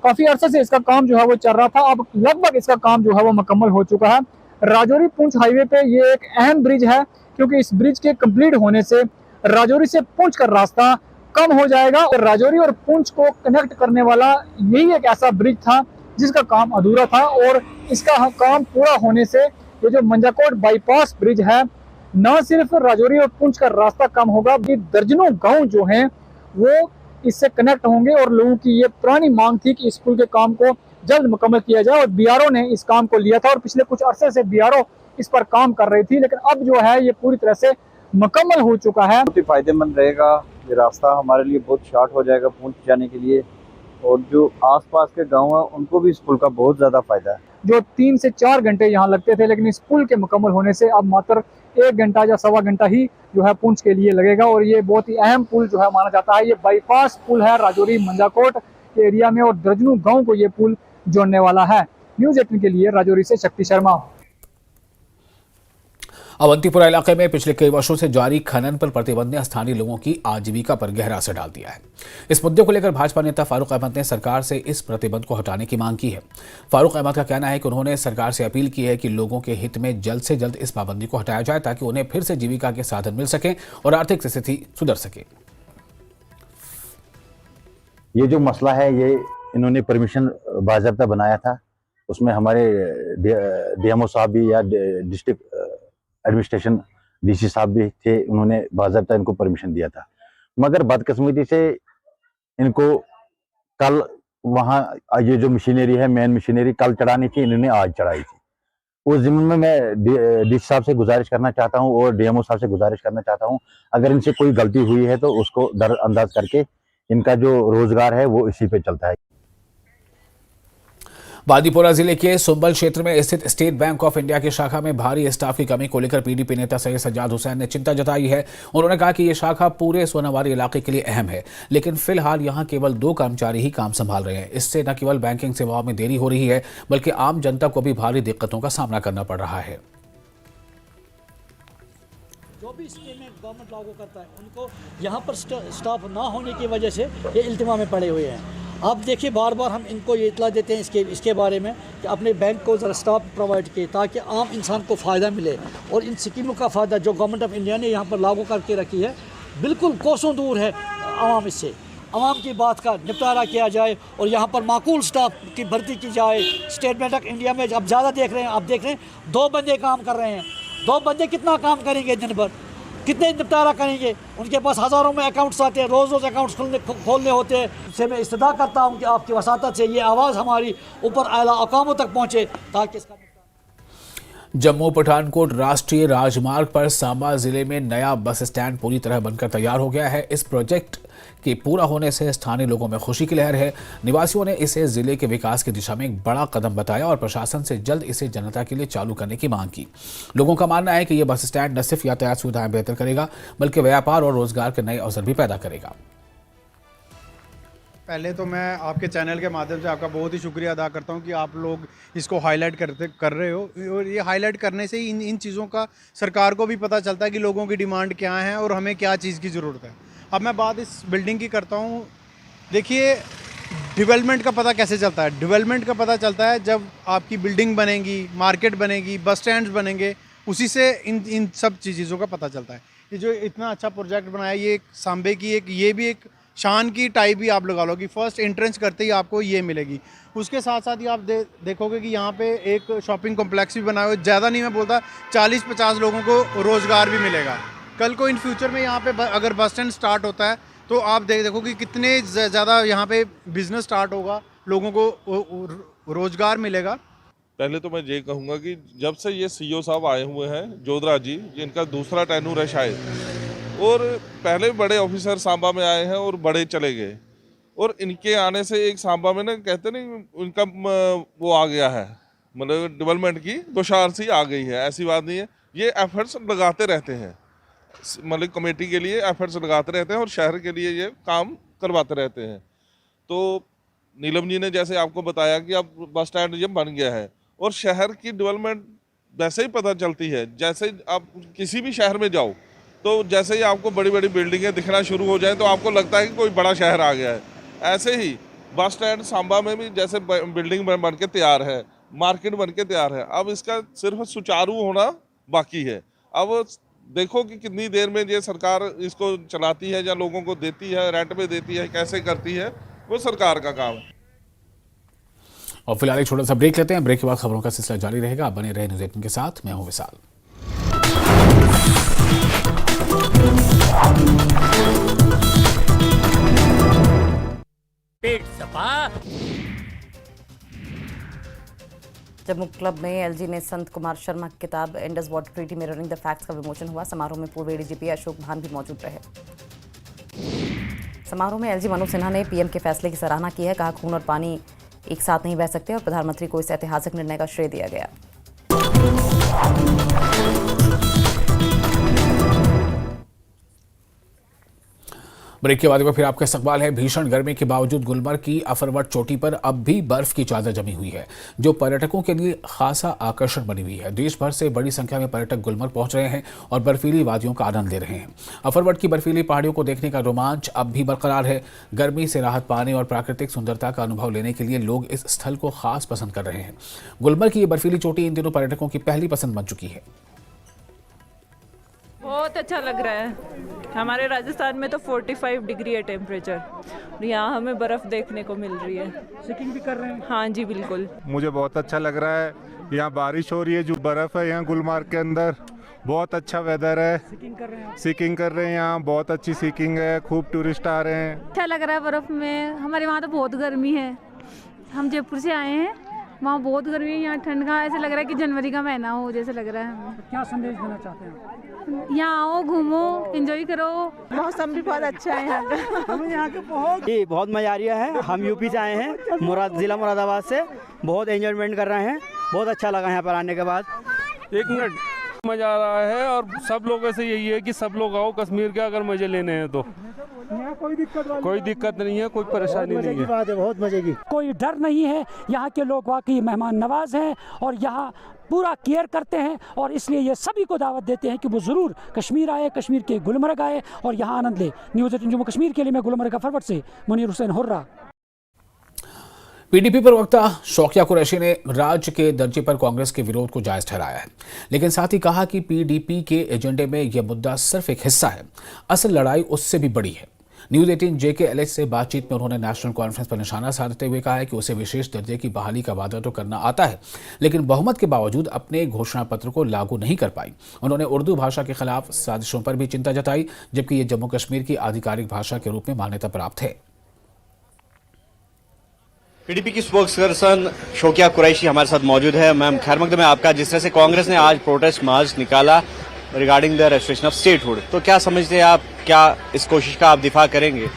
[SPEAKER 6] काफी अरसे से इसका काम जो है वो चल रहा था, अब लगभग इसका काम जो है वो मुकम्मल हो चुका है। राजौरी पुंछ हाईवे पे ये एक अहम ब्रिज है क्योंकि इस ब्रिज के कंप्लीट होने से राजौरी से पुंछ का रास्ता कम हो जाएगा और राजौरी और पुंछ को कनेक्ट करने वाला यही एक ऐसा ब्रिज था जिसका काम अधूरा था और इसका काम पूरा होने से ये जो मंजाकोट बाईपास ब्रिज है न सिर्फ राजौरी और पुंछ का रास्ता कम होगा बल्कि दर्जनों गांव जो हैं वो इससे कनेक्ट होंगे और लोगों की ये पुरानी मांग थी कि इस पुल के काम को जल्द मुकम्मल किया जाए और बीआरओ ने इस काम को लिया था और पिछले कुछ अरसे से बीआरओ इस पर काम कर रही थी, लेकिन अब जो है ये पूरी तरह से मुकम्मल हो चुका है।
[SPEAKER 7] बहुत ही फायदेमंद रहेगा ये रास्ता, हमारे लिए बहुत शॉर्ट हो जाएगा पुंछ जाने के लिए और जो आसपास के गांव हैं उनको भी इस पुल का बहुत ज़्यादा फायदा है।
[SPEAKER 6] जो 3 से 4 घंटे यहाँ लगते थे लेकिन इस पुल के मुकम्मल होने से अब मात्र 1 घंटा या सवा घंटा ही जो है पुंछ के लिए लगेगा और ये बहुत ही अहम पुल जो है माना जाता है। ये बाईपास पुल है राजौरी मंजाकोट के एरिया में और दर्जनों गाँव को ये पुल जोड़ने वाला है। न्यूज़ 18 के लिए राजौरी से शक्ति शर्मा।
[SPEAKER 1] अवंतीपुरा इलाके में पिछले कई वर्षों से जारी खनन पर प्रतिबंध ने स्थानीय लोगों की आजीविका पर गहरा असर डाल दिया है। इस मुद्दे को लेकर भाजपा नेता फारूक अहमद ने सरकार से इस प्रतिबंध को हटाने की मांग की है। फारूक अहमद का कहना है कि उन्होंने सरकार से अपील की है कि लोगों के हित में जल्द से जल्द इस पाबंदी को हटाया जाए ताकि उन्हें फिर से जीविका के साधन मिल सके और आर्थिक स्थिति सुधर सके।
[SPEAKER 8] ये जो मसला है ये इन्होंने परमिशन बाज़ाब्ता बनाया था, उसमें हमारे डीएमओ साहब भी या डिस्ट्रिक्ट एडमिनिस्ट्रेशन डीसी साहब भी थे, उन्होंने बाज़ाब्ता इनको परमिशन दिया था। मगर बदकिस्मती से इनको कल वहाँ ये जो मशीनरी है मेन मशीनरी कल चढ़ानी थी, इन्होंने आज चढ़ाई थी। उस ज़मीन में मैं डीसी साहब से गुजारिश करना चाहता हूँ और डीएमओ साहब से गुजारिश करना चाहता हूँ अगर इनसे कोई गलती हुई है तो उसको दरअंदाज करके इनका जो रोजगार है वो इसी पे चलता है।
[SPEAKER 1] बांदीपोरा जिले के सुंबल क्षेत्र में स्थित स्टेट बैंक ऑफ इंडिया की शाखा में भारी स्टाफ की कमी को लेकर पीडीपी नेता सैयद सज्जाद हुसैन ने चिंता जताई है। उन्होंने कहा कि ये शाखा पूरे सोनावारी इलाके के लिए अहम है, लेकिन फिलहाल यहां केवल 2 कर्मचारी ही काम संभाल रहे हैं। इससे न केवल बैंकिंग सेवाओं में देरी हो रही है बल्कि आम जनता को भी भारी दिक्कतों का सामना करना पड़ रहा है।
[SPEAKER 9] जो भी स्कीमें गवर्नमेंट लागू करता है उनको यहाँ पर स्टाफ ना होने की वजह से ये इल्तिमा में पड़े हुए हैं। आप देखिए बार बार हम इनको ये इतला देते हैं इसके बारे में कि अपने बैंक को ज़रा स्टाफ प्रोवाइड किए ताकि आम इंसान को फ़ायदा मिले और इन स्कीमों का फ़ायदा जो गवर्नमेंट ऑफ इंडिया ने यहाँ पर लागू करके रखी है बिल्कुल कोसों दूर है आवाम इससे। आवाम की बात का निपटारा किया जाए और यहाँ पर माकूल स्टाफ की भर्ती की जाए। स्टेट बैंक ऑफ इंडिया में अब ज़्यादा देख रहे हैं, आप देख रहे हैं 2 बंदे काम कर रहे हैं। 2 बंदे कितना काम करेंगे दिन भर, कितने निपटारा करेंगे? उनके पास हज़ारों में अकाउंट्स आते हैं, रोज़ अकाउंट्स खोलने होते हैं। इससे मैं इस्तदा करता हूँ कि आपकी वसातत से ये आवाज़ हमारी ऊपर आला अकामों तक पहुँचे ताकि इसका
[SPEAKER 1] जम्मू पठानकोट राष्ट्रीय राजमार्ग पर सांबा जिले में नया बस स्टैंड पूरी तरह बनकर तैयार हो गया है। इस प्रोजेक्ट के पूरा होने से स्थानीय लोगों में खुशी की लहर है। निवासियों ने इसे जिले के विकास की दिशा में एक बड़ा कदम बताया और प्रशासन से जल्द इसे जनता के लिए चालू करने की मांग की। लोगों का मानना है कि यह बस स्टैंड न सिर्फ यातायात सुविधाएं बेहतर करेगा बल्कि व्यापार और रोजगार के नए अवसर भी पैदा करेगा।
[SPEAKER 25] पहले तो मैं आपके चैनल के माध्यम से आपका बहुत ही शुक्रिया अदा करता हूं कि आप लोग इसको हाईलाइट कर रहे हो और ये हाईलाइट करने से ही इन चीज़ों का सरकार को भी पता चलता है कि लोगों की डिमांड क्या है और हमें क्या चीज़ की ज़रूरत है। अब मैं बात इस बिल्डिंग की करता हूं। देखिए डेवलपमेंट का पता कैसे चलता है? डेवलपमेंट का पता चलता है जब आपकी बिल्डिंग बनेगी, मार्केट बनेगी, बस स्टैंड्स बनेंगे, उसी से इन सब चीज़ों का पता चलता है। ये जो इतना अच्छा प्रोजेक्ट बनाया, ये एक सांबे की ये भी एक शान की टाइप भी आप लगा लो कि फर्स्ट एंट्रेंस करते ही आपको ये मिलेगी। उसके साथ साथ ही आप देखोगे कि यहाँ पे एक शॉपिंग कॉम्प्लेक्स भी बना हुआ है। ज़्यादा नहीं मैं बोलता, 40-50 लोगों को रोज़गार भी मिलेगा। कल को इन फ्यूचर में यहाँ पे अगर बस स्टैंड स्टार्ट होता है तो आप देखो कि कितने ज़्यादा यहाँ पे बिजनेस स्टार्ट होगा, लोगों को रोजगार मिलेगा।
[SPEAKER 10] पहले तो मैं ये कहूँगा कि जब से ये सीईओ साहब आए हुए हैं जोधरा जी, इनका दूसरा टेन्यूर है शायद, और पहले बड़े ऑफिसर सांबा में आए हैं और बड़े चले गए, और इनके आने से एक सांबा में ना कहते नहीं उनका वो आ गया है, मतलब डेवलपमेंट की बौछार सी आ गई है। ऐसी बात नहीं है, ये एफर्ट्स लगाते रहते हैं, मतलब कमेटी के लिए एफर्ट्स लगाते रहते हैं और शहर के लिए ये काम करवाते रहते हैं। तो नीलम जी ने जैसे आपको बताया कि अब बस स्टैंड जब बन गया है और शहर की डेवलपमेंट वैसे ही पता चलती है, जैसे आप किसी भी शहर में जाओ तो जैसे ही आपको बड़ी बड़ी बिल्डिंगें दिखना शुरू हो जाए तो आपको लगता है कि कोई बड़ा शहर आ गया है। ऐसे ही बस स्टैंड सांबा में भी जैसे बिल्डिंग बन के तैयार है, मार्केट बन के तैयार है, अब इसका सिर्फ सुचारू होना बाकी है। अब देखो कि कितनी देर में ये सरकार इसको चलाती है या लोगों को देती है, रेंट पे देती है, कैसे करती है, वो सरकार का काम है।
[SPEAKER 1] और फिलहाल एक छोटा सा ब्रेक लेते हैं। ब्रेक के बाद खबरों का सिलसिला जारी रहेगा। आप बने रहे न्यूज़ 18 के साथ। मैं हूं विशाल।
[SPEAKER 14] जम्मू क्लब में एलजी ने संत कुमार शर्मा की किताब Indus water treaty mirroring the facts का विमोचन हुआ। समारोह में पूर्व एडीजीपी अशोक भान भी मौजूद रहे। समारोह में एलजी मनोज सिन्हा ने पीएम के फैसले की सराहना की है। कहा खून और पानी एक साथ नहीं बह सकते और प्रधानमंत्री को इस ऐतिहासिक निर्णय का श्रेय दिया गया।
[SPEAKER 1] ब्रेक के बाद एक बार फिर आपका इस्तकबाल है। भीषण गर्मी के बावजूद गुलमर्ग की अफरवट चोटी पर अब भी बर्फ की चादर जमी हुई है, जो पर्यटकों के लिए खासा आकर्षण बनी हुई है। देश भर से बड़ी संख्या में पर्यटक गुलमर्ग पहुंच रहे हैं और बर्फीली वादियों का आनंद ले रहे हैं। अफरवट की बर्फीली पहाड़ियों को देखने का रोमांच अब भी बरकरार है। गर्मी से राहत पाने और प्राकृतिक सुंदरता का अनुभव लेने के लिए लोग इस स्थल को खास पसंद कर रहे हैं। गुलमर्ग की ये बर्फीली चोटी इन दिनों पर्यटकों की पहली पसंद बन चुकी है।
[SPEAKER 11] बहुत अच्छा लग रहा है। हमारे राजस्थान में तो 45 डिग्री है टेम्परेचर, यहाँ हमें बर्फ़ देखने को मिल रही है।
[SPEAKER 6] स्कीइंग भी कर रहे हैं?
[SPEAKER 11] हाँ जी बिल्कुल।
[SPEAKER 12] मुझे बहुत अच्छा लग रहा है। यहाँ बारिश हो रही है, जो बर्फ़ है यहाँ गुलमर्ग के अंदर, बहुत अच्छा वेदर है।
[SPEAKER 6] स्कीइंग कर रहे हैं?
[SPEAKER 12] स्कीइंग कर रहे हैं, यहाँ बहुत अच्छी स्कीइंग है, खूब टूरिस्ट आ रहे हैं।
[SPEAKER 13] अच्छा लग रहा है बर्फ़ में। हमारे वहाँ तो बहुत गर्मी है, हम जयपुर से आए हैं, वहाँ बहुत गर्मी है, यहाँ ठंड का ऐसा लग रहा है कि जनवरी का महीना हो जैसे लग रहा है हमें।
[SPEAKER 6] क्या संदेश देना चाहते हैं?
[SPEAKER 13] यहाँ आओ, घूमो, एंजॉय करो।
[SPEAKER 11] मौसम भी बहुत अच्छा है यहाँ का।
[SPEAKER 6] हमें यहाँ के
[SPEAKER 15] बहुत मजा आ रहा है। हम यूपी से आए हैं, जिला मुरादाबाद से। बहुत एंजॉयमेंट कर रहे हैं, बहुत अच्छा लगा यहाँ पर आने के बाद।
[SPEAKER 26] एक मिनट, मजा आ रहा है और सब लोगों से यही है कि सब लोग आओ कश्मीर के, अगर मजे लेने हैं तो।
[SPEAKER 6] कोई
[SPEAKER 26] दिक्कत नहीं है, कोई परेशानी नहीं है।
[SPEAKER 6] बात है, बहुत मजे की। कोई डर नहीं है। यहाँ के लोग वाकई मेहमान नवाज हैं और यहाँ पूरा केयर करते हैं, और इसलिए ये सभी को दावत देते हैं कि वो ज़रूर कश्मीर आए, कश्मीर के गुलमर्ग आए और यहाँ आनंद ले। न्यूज़ 18 जम्मू कश्मीर के लिए मैं गुलमर्ग अफरवट से मुनीर हुसैन हुर्रा।
[SPEAKER 1] पीडीपी प्रवक्ता शौकिया कुरैशी ने राज्य के दर्जे पर कांग्रेस के विरोध को जायज ठहराया है, लेकिन साथ ही कहा कि पीडीपी के एजेंडे में यह मुद्दा सिर्फ एक हिस्सा है, असल लड़ाई उससे भी बड़ी है। न्यूज़ 18 JKLH से बातचीत में उन्होंने नेशनल कॉन्फ्रेंस पर निशाना साधते हुए कहा है कि उसे विशेष दर्जे की बहाली का वादा तो करना आता है, लेकिन बहुमत के बावजूद अपने घोषणा पत्र को लागू नहीं कर पाई। उन्होंने उर्दू भाषा के खिलाफ साजिशों पर भी चिंता जताई, जबकि ये जम्मू कश्मीर की आधिकारिक भाषा के रूप में मान्यता प्राप्त है।
[SPEAKER 3] पीडीपी की स्पोक्सपर्सन शौकिया कुरैशी हमारे साथ मौजूद है। मैम खैर मकदम है आपका। जिस तरह से कांग्रेस ने आज प्रोटेस्ट मार्च निकाला regarding the restriction of statehood, तो क्या समझते हैं आप, क्या इस कोशिश का आप दिफा करेंगे?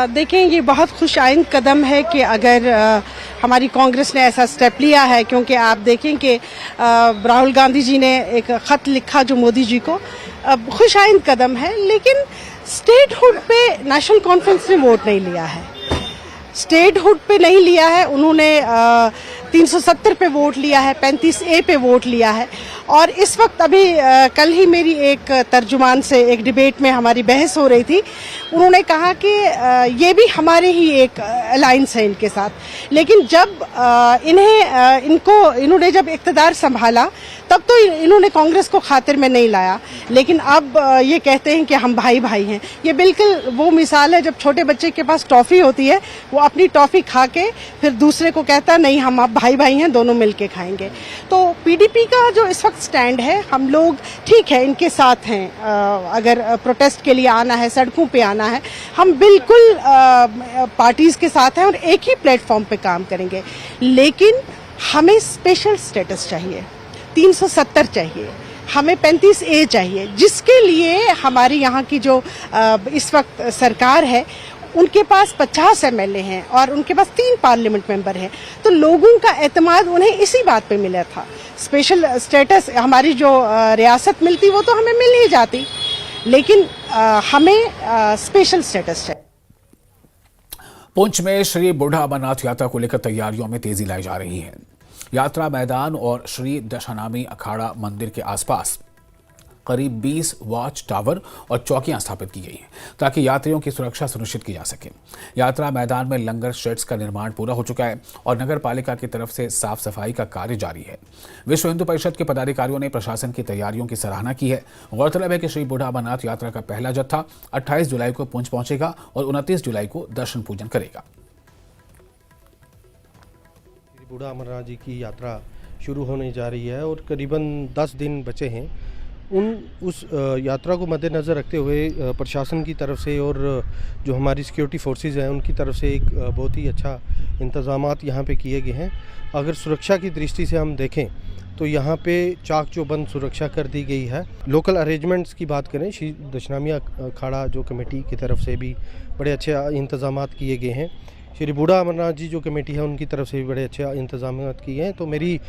[SPEAKER 27] देखें, ये बहुत खुश आइंद कदम है कि अगर हमारी कांग्रेस ने ऐसा स्टेप लिया है, क्योंकि आप देखें कि राहुल गांधी जी ने एक खत लिखा जो मोदी जी को, खुश आइंद कदम है, लेकिन स्टेटहुड पे नेशनल कॉन्फ्रेंस ने वोट नहीं लिया है। स्टेटहुड पे नहीं लिया है उन्होंने, 370 पे वोट लिया है, 35A पे वोट लिया है। और इस वक्त अभी कल ही मेरी एक तर्जुमान से एक डिबेट में हमारी बहस हो रही थी, उन्होंने कहा कि ये भी हमारे ही एक अलायंस है इनके साथ, लेकिन जब इन्होंने जब इक़्तिदार संभाला तब तो इन्होंने कांग्रेस को खातिर में नहीं लाया, लेकिन अब ये कहते हैं कि हम भाई भाई हैं। ये बिल्कुल वो मिसाल है जब छोटे बच्चे के पास टॉफ़ी होती है, वो अपनी टॉफ़ी खा के फिर दूसरे को कहता है नहीं हम आप भाई भाई हैं, दोनों मिलके खाएंगे। तो पीडीपी का जो इस वक्त साथ स्टैंड है। हम लोग ठीक है इनके साथ हैं। अगर प्रोटेस्ट के लिए आना है, सड़कों पे आना है, हम बिल्कुल पार्टीज के साथ हैं और एक ही प्लेटफॉर्म पे काम करेंगे। लेकिन हमें स्पेशल स्टेटस चाहिए, 370 चाहिए, हमें 35A चाहिए, जिसके लिए हमारी यहाँ की जो इस वक्त सरकार है उनके पास 50 MLA हैं और उनके पास 3 पार्लियामेंट मेंबर हैं। तो लोगों का एतमाद उन्हें इसी बात पे मिला था। स्पेशल स्टेटस हमारी जो रियासत मिलती वो तो हमें मिल ही जाती, लेकिन हमें स्पेशल स्टेटस चाहिए।
[SPEAKER 1] पुंछ में श्री बूढ़ा अमरनाथ यात्रा को लेकर तैयारियों में तेजी लाई जा रही है। यात्रा मैदान और श्री दशानामी अखाड़ा मंदिर के आसपास करीब 20 वॉच टावर और चौकियां स्थापित की गई हैं ताकि यात्रियों की सुरक्षा सुनिश्चित की जा सके। यात्रा मैदान में लंगर शेड्स का निर्माण पूरा हो चुका है और नगर पालिका की तरफ से साफ सफाई का कार्य जारी है। विश्व हिंदू परिषद के पदाधिकारियों ने प्रशासन की तैयारियों की सराहना की है। गौरतलब है कि श्री बूढ़ा अमरनाथ यात्रा का पहला जत्था 28 जुलाई को पुंछ पहुंचेगा और 29 जुलाई को दर्शन पूजन करेगा।
[SPEAKER 5] बूढ़ा अमरनाथ जी की यात्रा शुरू होने जा रही है और करीबन 10 दिन बचे हैं। उस यात्रा को मद्देनज़र रखते हुए प्रशासन की तरफ से और जो हमारी सिक्योरिटी फोर्सेस हैं उनकी तरफ से एक बहुत ही अच्छा इंतज़ामात यहाँ पे किए गए हैं। अगर सुरक्षा की दृष्टि से हम देखें तो यहाँ पे चाक चौबंद सुरक्षा कर दी गई है। लोकल अरेंजमेंट्स की बात करें, श्री दशनामी अखाड़ा जो कमेटी की तरफ से भी बड़े अच्छे इंतज़ामात किए गए हैं। श्री बूढ़ा अमरनाथ जी जो कमेटी है उनकी तरफ से भी बड़े अच्छे इंतजाम किए हैं। तो मेरी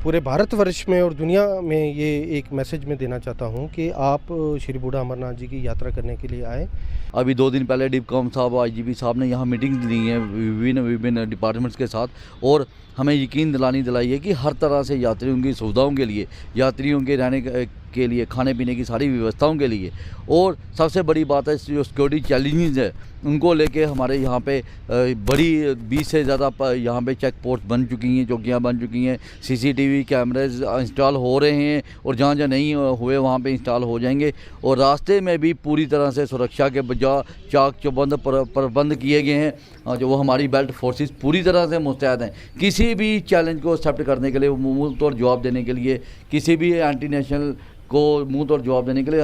[SPEAKER 5] पूरे भारतवर्ष में और दुनिया में ये एक मैसेज मैं देना चाहता हूँ कि आप श्री बूढ़ा अमरनाथ जी की यात्रा करने के लिए आए।
[SPEAKER 16] अभी 2 दिन पहले डिपकॉम साहब, IGP साहब ने यहाँ मीटिंग्स ली हैं विभिन्न डिपार्टमेंट्स के साथ और हमें यकीन दिलाई है कि हर तरह से यात्रियों की सुविधाओं के लिए, यात्रियों के रहने के लिए, खाने पीने की सारी व्यवस्थाओं के लिए और सबसे बड़ी बात है जो सिक्योरिटी चैलेंजेस है उनको लेके हमारे यहाँ पे बड़ी 20 से ज़्यादा यहाँ पे चेक पोस्ट बन चुकी हैं, चौकियाँ बन चुकी हैं, CCTV कैमरेज इंस्टॉल हो रहे हैं और जहाँ जहाँ नहीं हुए वहाँ पे इंस्टॉल हो जाएंगे। और रास्ते में भी पूरी तरह से सुरक्षा के बजाय चाक चौबंद प्रबंध किए गए हैं। जो वो हमारी बेल्ट फोर्सेस पूरी तरह से मुस्तैद हैं किसी भी चैलेंज को एक्सेप्ट करने के लिए, मुंह तोड़ जवाब देने के लिए, किसी भी एंटी नेशनल को मुंह तोड़ जवाब देने के लिए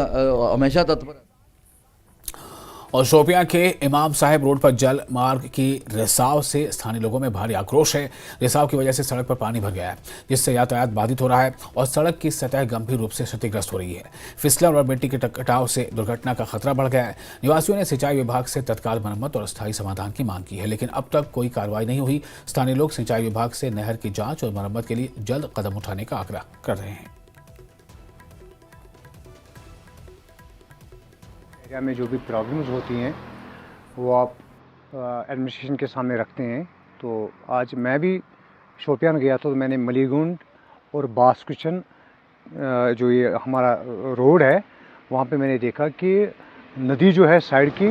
[SPEAKER 16] हमेशा तत्पर है।
[SPEAKER 1] और शोपियां के इमाम साहिब रोड पर जल मार्ग की रिसाव से स्थानीय लोगों में भारी आक्रोश है। रिसाव की वजह से सड़क पर पानी भर गया है जिससे यातायात बाधित हो रहा है और सड़क की सतह गंभीर रूप से क्षतिग्रस्त हो रही है। फिसलन और मिट्टी के कटाव से दुर्घटना का खतरा बढ़ गया है। निवासियों ने सिंचाई विभाग से तत्काल मरम्मत और स्थायी समाधान की मांग की है, लेकिन अब तक कोई कार्रवाई नहीं हुई। स्थानीय लोग सिंचाई विभाग से नहर की जाँच और मरम्मत के लिए जल्द कदम उठाने का आग्रह कर रहे हैं।
[SPEAKER 17] एरिया में जो भी प्रॉब्लम्स होती हैं वो आप एडमिनिस्ट्रेशन के सामने रखते हैं। तो आज मैं भी शोपियान गया तो मैंने मलीगुंड और बास्कुचन जो ये हमारा रोड है वहाँ पे मैंने देखा कि नदी जो है साइड की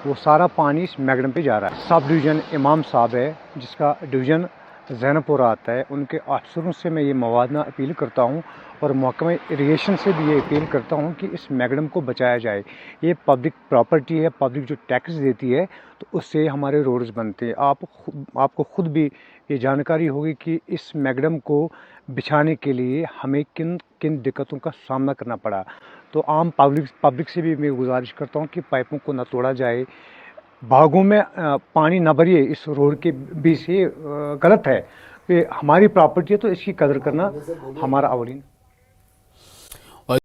[SPEAKER 17] वो सारा पानी इस मैगडम पे जा रहा है। सब डिवीज़न इमाम साहब है जिसका डिवीज़न जैनपुर आता है, उनके अफसरों से मैं ये मवादना अपील करता हूँ और महकमा इरिगेशन से भी ये अपील करता हूँ कि इस मैगडम को बचाया जाए। ये पब्लिक प्रॉपर्टी है, पब्लिक जो टैक्स देती है तो उससे हमारे रोड्स बनते हैं। आपको खुद भी ये जानकारी होगी कि इस मैगडम को बिछाने के लिए हमें किन किन दिक्कतों का सामना करना पड़ा। तो आम पब्लिक से भी मैं गुजारिश करता हूँ कि पाइपों को न तोड़ा जाए, बागों में पानी न भरिए इस रोड के बीच। ये गलत है, ये हमारी प्रॉपर्टी है तो इसकी कदर करना हमारा अवलीन